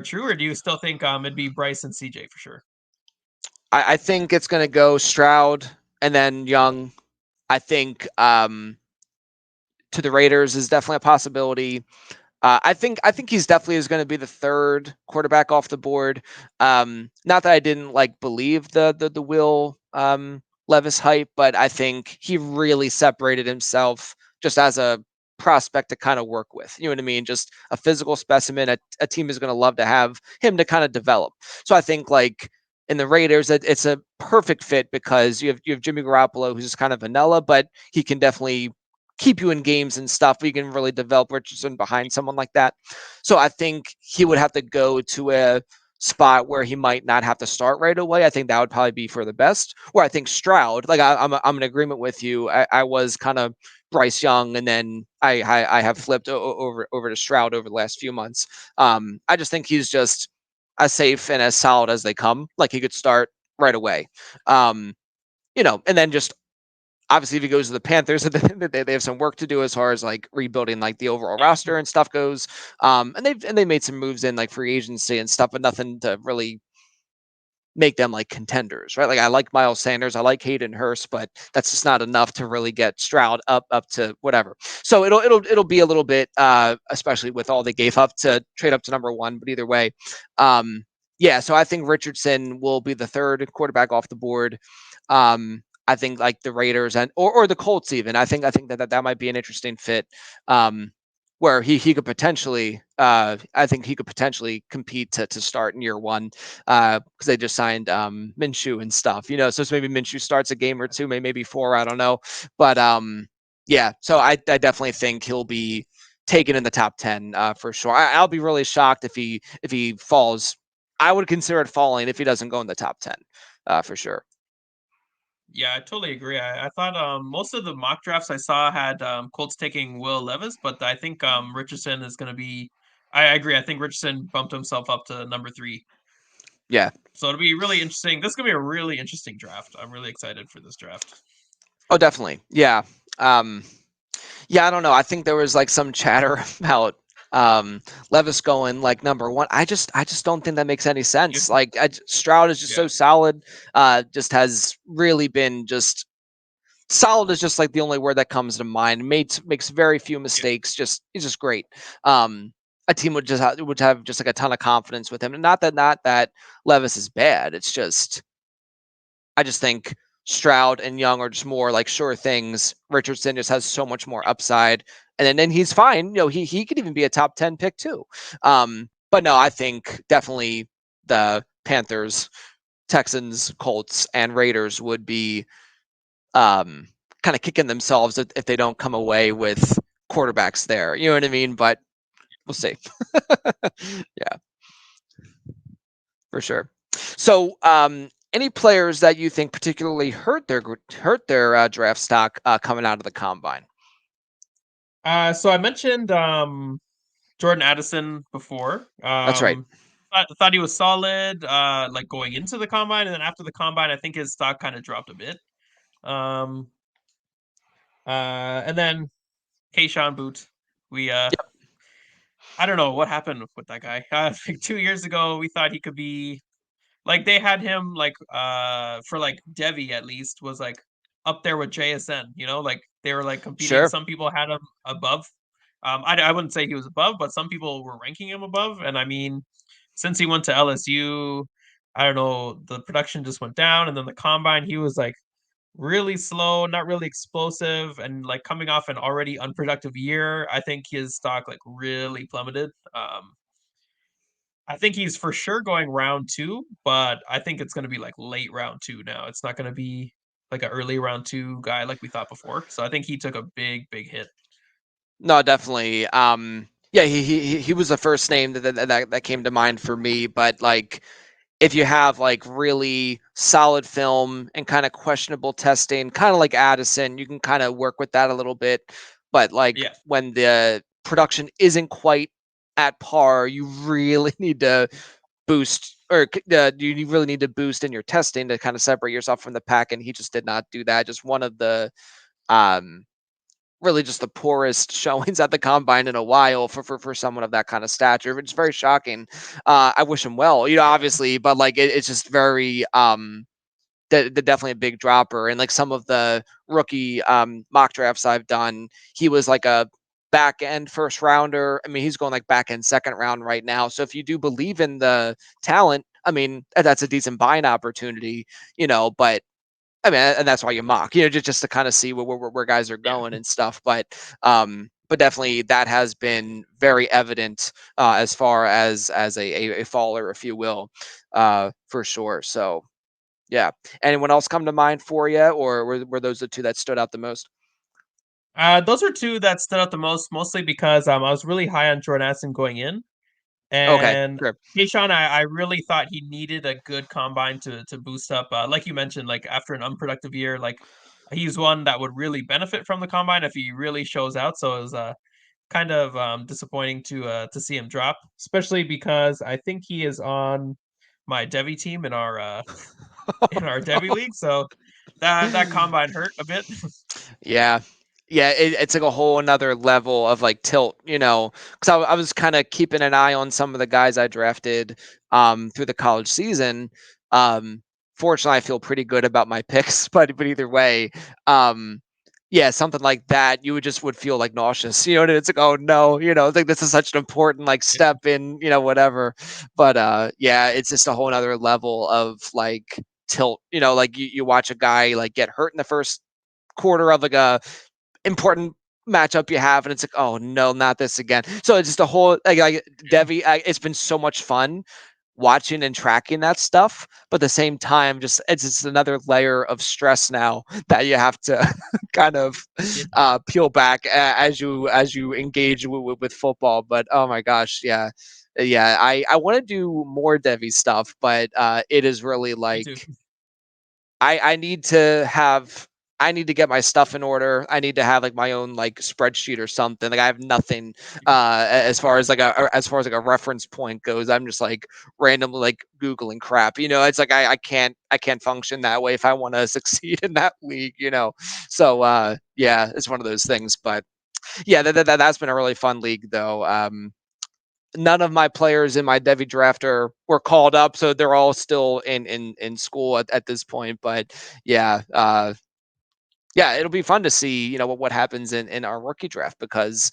S2: true, or do you still think it'd be Bryce and CJ for sure?
S1: I think it's going to go Stroud and then Young. I think to the Raiders is definitely a possibility. I think he's definitely is going to be the third quarterback off the board. Not that I didn't like believe the Will Levis hype, but I think he really separated himself just as a prospect to kind of work with. You know what I mean? Just a physical specimen. A team is going to love to have him to kind of develop. So I think like in the Raiders, it's a perfect fit because you have Jimmy Garoppolo, who's just kind of vanilla, but he can definitely keep you in games and stuff. We can really develop Richardson behind someone like that. So I think he would have to go to a spot where he might not have to start right away. I think that would probably be for the best. Where I think Stroud, like I'm in agreement with you. I was kind of Bryce Young, and then I have flipped over to Stroud over the last few months. I just think he's just as safe and as solid as they come. Like he could start right away. Um, and then just obviously if he goes to the Panthers, they have some work to do as far as like rebuilding like the overall roster and stuff goes. And they made some moves in like free agency and stuff, but nothing to really make them like contenders, right? Like I like Miles Sanders, I like Hayden Hurst, but that's just not enough to really get Stroud up to whatever. So it'll be a little bit, especially with all they gave up to trade up to number 1. But either way, yeah. So I think Richardson will be the third quarterback off the board. I think like the Raiders or the Colts even. I think that might be an interesting fit. Where he could potentially, I think he could potentially compete to start in year 1, because they just signed Minshew and stuff, So maybe Minshew starts a game or two, maybe 4, I don't know, but yeah. So I definitely think he'll be taken in the top 10 for sure. I'll be really shocked if he falls. I would consider it falling if he doesn't go in the top 10, for sure.
S2: Yeah, I totally agree. I thought most of the mock drafts I saw had Colts taking Will Levis, but I think Richardson is going to be. I agree. I think Richardson bumped himself up to number three.
S1: Yeah.
S2: So it'll be really interesting. This is going to be a really interesting draft. I'm really excited for this draft.
S1: Oh, definitely. Yeah. Um, Yeah, I don't know. I think there was like some chatter about Levis going like number 1. I just don't think that makes any
S2: Yeah,
S1: sense. Like Stroud is just
S2: yeah,
S1: so solid. Just has really been just solid is just like the only word that comes to mind. Makes very few
S2: yeah.
S1: mistakes. Just he's just great. A team would have just like a ton of confidence with him. And not that Levis is bad. It's just I just think Stroud and Young are just more like sure things. Richardson just has so much more upside, and then he's fine. He could even be a top 10 pick too. But no, I think definitely the Panthers, Texans, Colts, and Raiders would be kind of kicking themselves if they don't come away with quarterbacks there. You know what I mean? But we'll see. Yeah, for sure. So, any players that you think particularly hurt their draft stock coming out of the combine?
S2: So I mentioned Jordan Addison before.
S1: That's right.
S2: I thought he was solid, like going into the combine, and then after the combine, I think his stock kind of dropped a bit. Um, and then Keyshawn Boot, we
S1: Yep.
S2: I don't know what happened with that guy. Like 2 years ago, we thought he could be like they had him like for like Devi at least was like up there with JSN. You know, like they were like competing.
S1: Sure.
S2: Some people had him above. I wouldn't say he was above, but some people were ranking him above. And I mean, since he went to LSU, I don't know, the production just went down, and then the combine, he was like really slow, not really explosive, and like coming off an already unproductive year, I think his stock like really plummeted. I think he's for sure going round two, but I think it's going to be like late round two now. It's not going to be like an early round two guy like we thought before. So I think he took a big hit.
S1: No, definitely. Yeah, he was the first name that came to mind for me. But like, if you have like really solid film and kind of questionable testing, kind of like Addison, you can kind of work with that a little bit. But like
S2: Yeah,
S1: when the production isn't quite at par, you really need to boost or you really need to boost in your testing to kind of separate yourself from the pack. And he just did not do that. Just one of the um really just the poorest showings at the combine in a while for someone of that kind of stature. It's very shocking. I wish him well,
S2: yeah,
S1: obviously, but like it's just very definitely a big dropper. And like some of the rookie mock drafts I've done, he was like a back end first rounder. I mean, he's going like back end second round right now. So if you do believe in the talent, I mean, that's a decent buying opportunity, but I mean, and that's why you mock, just to kind of see where guys are
S2: yeah.
S1: going and stuff. But definitely that has been very evident as far as a faller, if you will, for sure. So yeah. Anyone else come to mind for you, or were those the two that stood out the most?
S2: Those are two that stood out the most, mostly because I was really high on Jordan Addison going in,
S1: Okay,
S2: and
S1: sure.
S2: Keyshawn, I really thought he needed a good combine to boost up. Like you mentioned, like after an unproductive year, like he's one that would really benefit from the combine if he really shows out. So it was kind of disappointing to see him drop, especially because I think he is on my Devi team in our in our Devi league. So that combine hurt a bit.
S1: Yeah. Yeah, it's like a whole another level of like tilt, because I was kind of keeping an eye on some of the guys I drafted through the college season. Um, Fortunately, I feel pretty good about my picks, but either way, um, yeah, something like that, you would feel like nauseous, and it's like, oh no, I think this is such an important like
S2: Yeah,
S1: step in, whatever. But yeah, it's just a whole another level of like tilt, like you watch a guy like get hurt in the first quarter of like a important matchup you have, and it's like, oh no, not this again. So it's just a whole like
S2: yeah,
S1: Devi. It's been so much fun watching and tracking that stuff, but at the same time, just it's just another layer of stress now that you have to kind of
S2: yeah.
S1: peel back as you engage with football. But oh my gosh, yeah. Yeah, I want to do more Devi stuff, but it is really
S2: Me too.
S1: like I need to have I need to get my stuff in order. I need to have like my own like spreadsheet or something. Like I have nothing as far as like a reference point goes. I'm just like randomly like Googling crap. It's like I can't function that way if I want to succeed in that league. So yeah, it's one of those things. But yeah, that's been a really fun league though. None of my players in my Devi drafter were called up, so they're all still in school at this point. But yeah, yeah, it'll be fun to see, what happens in our rookie draft because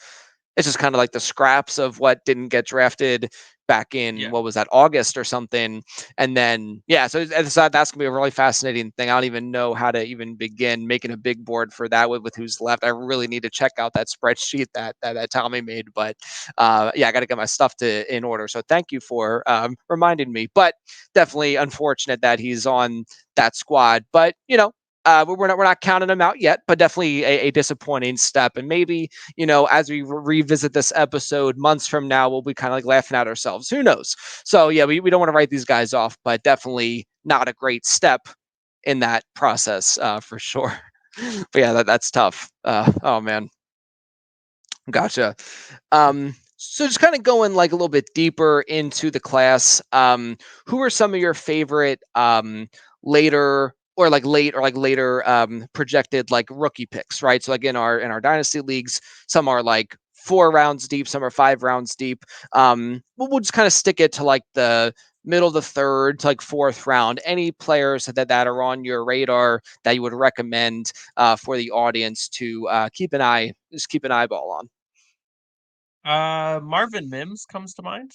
S1: it's just kind of like the scraps of what didn't get drafted back in
S2: Yeah,
S1: what was that, August or something. And then yeah, so that's gonna be a really fascinating thing. I don't even know how to even begin making a big board for that with who's left. I really need to check out that spreadsheet that Tommy made. But yeah, I got to get my stuff in order. So thank you for reminding me. But definitely unfortunate that he's on that squad. But we're not counting him out yet, but definitely a disappointing step. And maybe as we revisit this episode months from now, we'll be kind of like laughing at ourselves. Who knows? So yeah, we don't want to write these guys off, but definitely not a great step in that process for sure. But yeah, that's tough. Oh man, gotcha. So just kind of going like a little bit deeper into the class, who are some of your favorite later or like late or like later projected like rookie picks, right? So like in our dynasty leagues, some are like 4 rounds deep, some are 5 rounds deep. We'll just kind of stick it to like the middle of the third to like fourth round. Any players that are on your radar that you would recommend for the audience to keep an eyeball on?
S2: Marvin Mims comes to mind.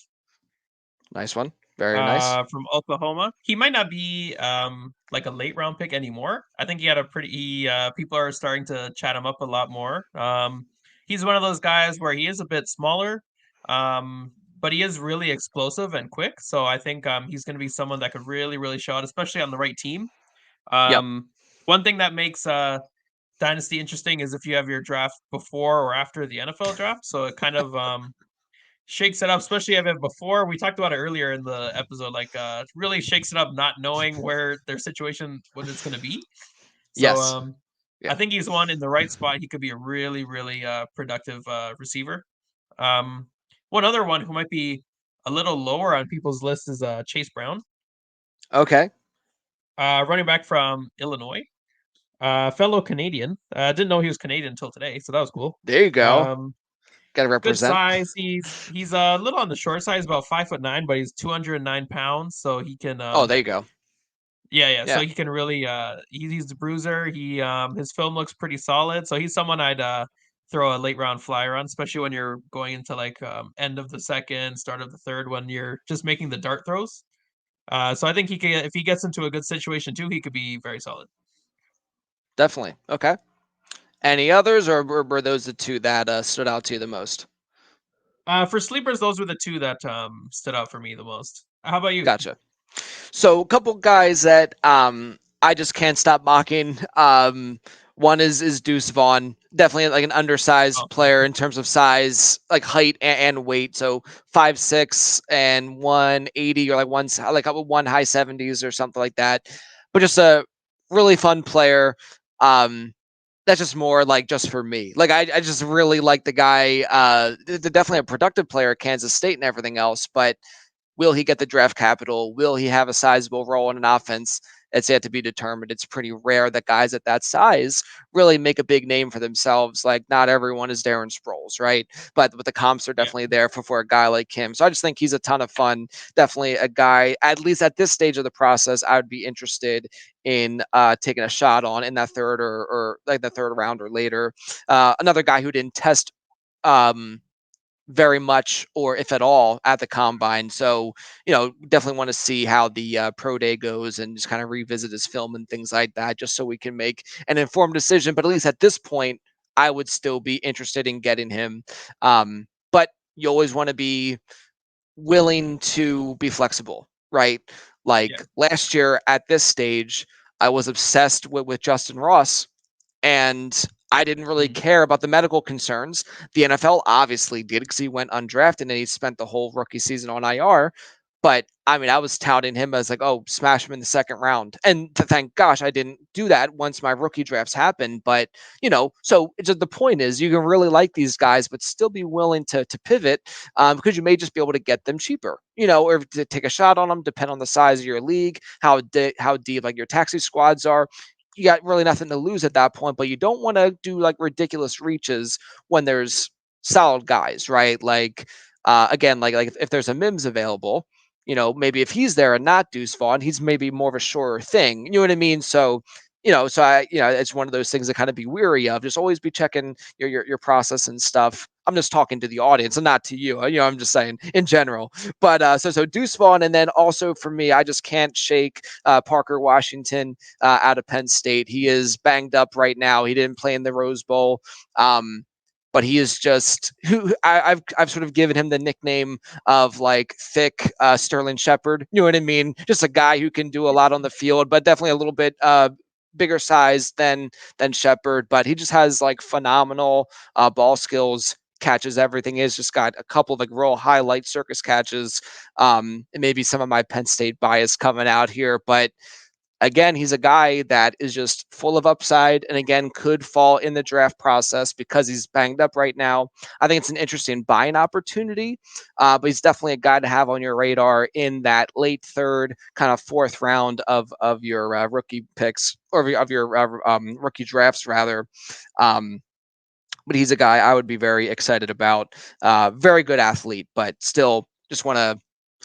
S1: Nice one. Very nice.
S2: From Oklahoma. He might not be like a late round pick anymore. I think he had a pretty people are starting to chat him up a lot more. He's one of those guys where he is a bit smaller, um, but he is really explosive and quick. So I think he's going to be someone that could really, really show out, especially on the right team.
S1: Yep.
S2: One thing that makes Dynasty interesting is if you have your draft before or after the NFL draft. So it kind of shakes it up, especially if before we talked about it earlier in the episode, like really shakes it up not knowing where their situation what it's gonna be. So
S1: Yes.
S2: I
S1: Yeah.
S2: think he's one in the right spot. He could be a really, really productive receiver. Um one other one who might be a little lower on people's list is Chase Brown,
S1: Okay.
S2: running back from Illinois. Fellow Canadian. Didn't know he was Canadian until today, so that was cool.
S1: There you go.
S2: Um
S1: Got to
S2: Good
S1: represent.
S2: size. He's a little on the short side. He's about 5'9", but he's 209 pounds. So he can
S1: Oh, there you go.
S2: yeah. So
S1: Yeah.
S2: he can really he's a bruiser. He his film looks pretty solid. So he's someone I'd throw a late round flyer on, especially when you're going into like end of the second, start of the third, when you're just making the dart throws. So I think he could if he gets into a good situation too, he could be very solid.
S1: Definitely. Okay. Any others, or were those the two that stood out to you the most?
S2: For sleepers, those were the two that stood out for me the most. How about you?
S1: Gotcha. So a couple guys that I just can't stop mocking. One is Deuce Vaughn, definitely like an undersized
S2: Oh,
S1: player in terms of size, like height and weight. So 5'6" and 180 or like one high 70s or something like that. But just a really fun player. Um, that's just more like just for me. Like I just really like the guy. Definitely a productive player at Kansas State and everything else, but will he get the draft capital? Will he have a sizable role in an offense? It's yet to be determined. It's pretty rare that guys at that size really make a big name for themselves. Like not everyone is Darren Sproles, right? But the comps are
S2: yeah,
S1: definitely there for a guy like him. So I just think he's a ton of fun. Definitely a guy, at least at this stage of the process, I would be interested in taking a shot on in that third or like the third round or later. Another guy who didn't test um, very much or if at all at the combine. So, definitely want to see how the pro day goes and just kind of revisit his film and things like that, just so we can make an informed decision. But at least at this point, I would still be interested in getting him. But you always want to be willing to be flexible, right?
S2: yeah.
S1: Like last year at this stage, I was obsessed with Justin Ross and I didn't really
S2: Mm.
S1: care about the medical concerns. The NFL obviously did because he went undrafted and he spent the whole rookie season on IR. But I mean, I was touting him as like, oh, smash him in the second round. And thank gosh I didn't do that once my rookie drafts happened. But, so the point is you can really like these guys, but still be willing to pivot because you may just be able to get them cheaper, or to take a shot on them, depend on the size of your league, how deep like your taxi squads are. You got really nothing to lose at that point, but you don't want to do like ridiculous reaches when there's solid guys, right? Like again, like if there's a Mims available, maybe if he's there and not Deuce Vaughn, he's maybe more of a surer thing. You know what I mean? So it's one of those things to kind of be weary of. Just always be checking your process and stuff. I'm just talking to the audience and not to you. I'm just saying in general. But so Deuce Vaughn, and then also for me, I just can't shake Parker Washington out of Penn State. He is banged up right now. He didn't play in the Rose Bowl. But he is just who I've sort of given him the nickname of like thick Sterling Shepard. You know what I mean? Just a guy who can do a lot on the field, but definitely a little bit bigger size than Shepard. But he just has like phenomenal ball skills. Catches everything. He's just got a couple of like real highlight circus catches. And maybe some of my Penn State bias coming out here, but again, he's a guy that is just full of upside and again could fall in the draft process because he's banged up right now. I think it's an interesting buying opportunity, but he's definitely a guy to have on your radar in that late third, kind of fourth round of your rookie picks or of your rookie drafts rather. Um, but he's a guy I would be very excited about. Very good athlete, but still just want to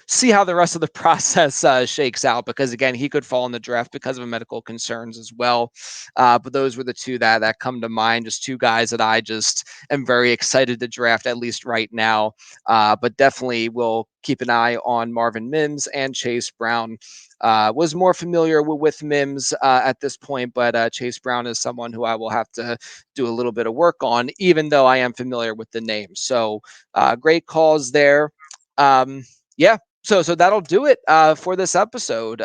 S1: see how the rest of the process shakes out, because again, he could fall in the draft because of medical concerns as well. But those were the two that come to mind, just two guys that I just am very excited to draft, at least right now. But definitely will keep an eye on Marvin Mims and Chase Brown. Was more familiar with Mims at this point, but Chase Brown is someone who I will have to do a little bit of work on, even though I am familiar with the name. So great calls there. Yeah, so that'll do it for this episode.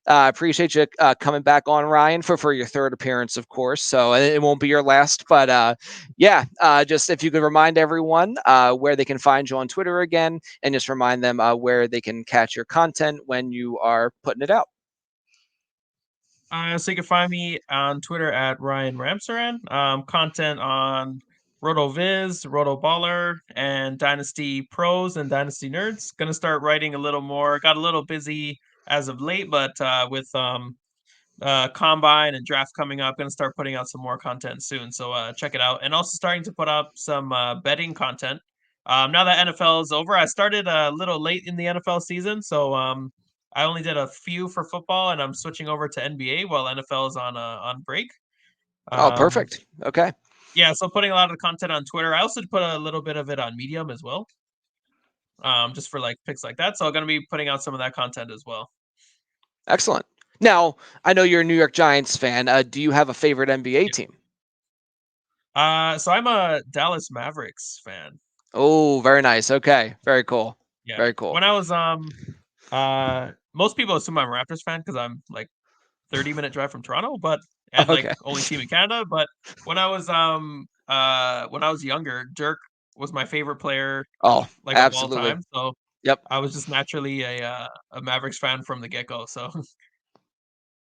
S1: Appreciate you coming back on, Ryan, for your third appearance, of course. So it won't be your last, but yeah, just if you could remind everyone where they can find you on Twitter again, and just remind them where they can catch your content when you are putting it out.
S2: So you can find me on Twitter at Ryan Ramsaran. Content on RotoViz, RotoBaller, and Dynasty Pros and Dynasty Nerds. Gonna start writing a little more. Got a little busy as of late, but with combine and draft coming up, gonna start putting out some more content soon. So check it out, and also starting to put up some betting content. Now that NFL is over, I started a little late in the NFL season, so I only did a few for football, and I'm switching over to NBA while NFL is on break.
S1: Oh,
S2: Um,
S1: perfect. Okay,
S2: yeah, so putting a lot of the content on Twitter. I also put a little bit of it on Medium as well, just for like picks like that. So I'm gonna be putting out some of that content as well.
S1: excellent. Now, I know you're a New York Giants fan. Do you have a favorite NBA
S2: Yeah.
S1: team?
S2: So I'm a Dallas Mavericks fan.
S1: Oh, very nice. Okay, very cool.
S2: Yeah.
S1: Very cool.
S2: When I was most people assume I'm a Raptors fan because I'm like 30-minute drive from Toronto, but and like
S1: Okay.
S2: only team in Canada. But when I was younger, Dirk was my favorite player
S1: Oh,
S2: like of all
S1: absolutely.
S2: time. So
S1: Yep.
S2: I was just naturally a Mavericks fan from the get-go. So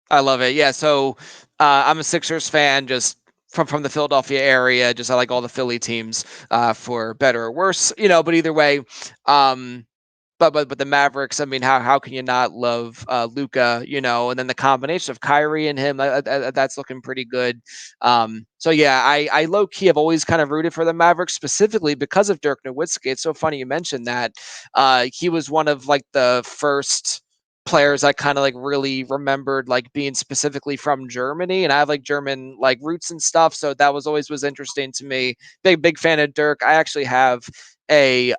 S1: I love it. Yeah. So I'm a Sixers fan, just from the Philadelphia area. Just I like all the Philly teams, for better or worse, But either way, um, but the Mavericks. I mean, how can you not love Luca? And then the combination of Kyrie and him, that's looking pretty good. So yeah, I low key have always kind of rooted for the Mavericks, specifically because of Dirk Nowitzki. It's so funny you mentioned that. He was one of like the first players I kind of like really remembered like being specifically from Germany, and I have like German like roots and stuff, so that was interesting to me. Big fan of Dirk. I actually have a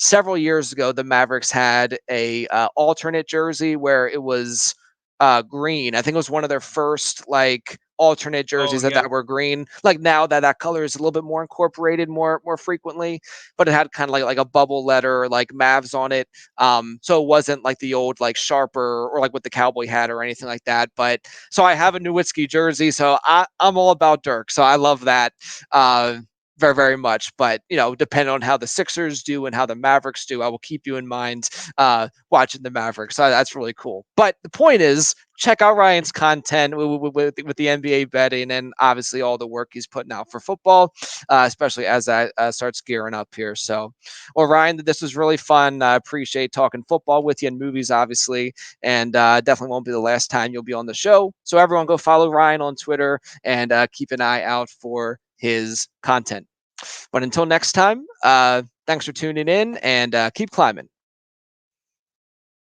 S1: several years ago, the Mavericks had a alternate jersey where it was green. I think it was one of their first like alternate
S2: oh
S1: jerseys that,
S2: yeah.
S1: that were green. Like now that color is a little bit more incorporated more frequently, but it had kind of like a bubble letter like Mavs on it. So it wasn't like the old like sharper or like what the cowboy hat or anything like that. But so I have a Nowitzki jersey, so I'm all about Dirk. So I love that. Very, very much. But depending on how the Sixers do and how the Mavericks do, I will keep you in mind watching the Mavericks. So that's really cool. But the point is, check out Ryan's content with the NBA betting and obviously all the work he's putting out for football, especially as that starts gearing up here. So, well, Ryan, this was really fun. I appreciate talking football with you and movies, obviously, and definitely won't be the last time you'll be on the show. So, everyone, go follow Ryan on Twitter and keep an eye out for his content. But until next time, thanks for tuning in and keep climbing.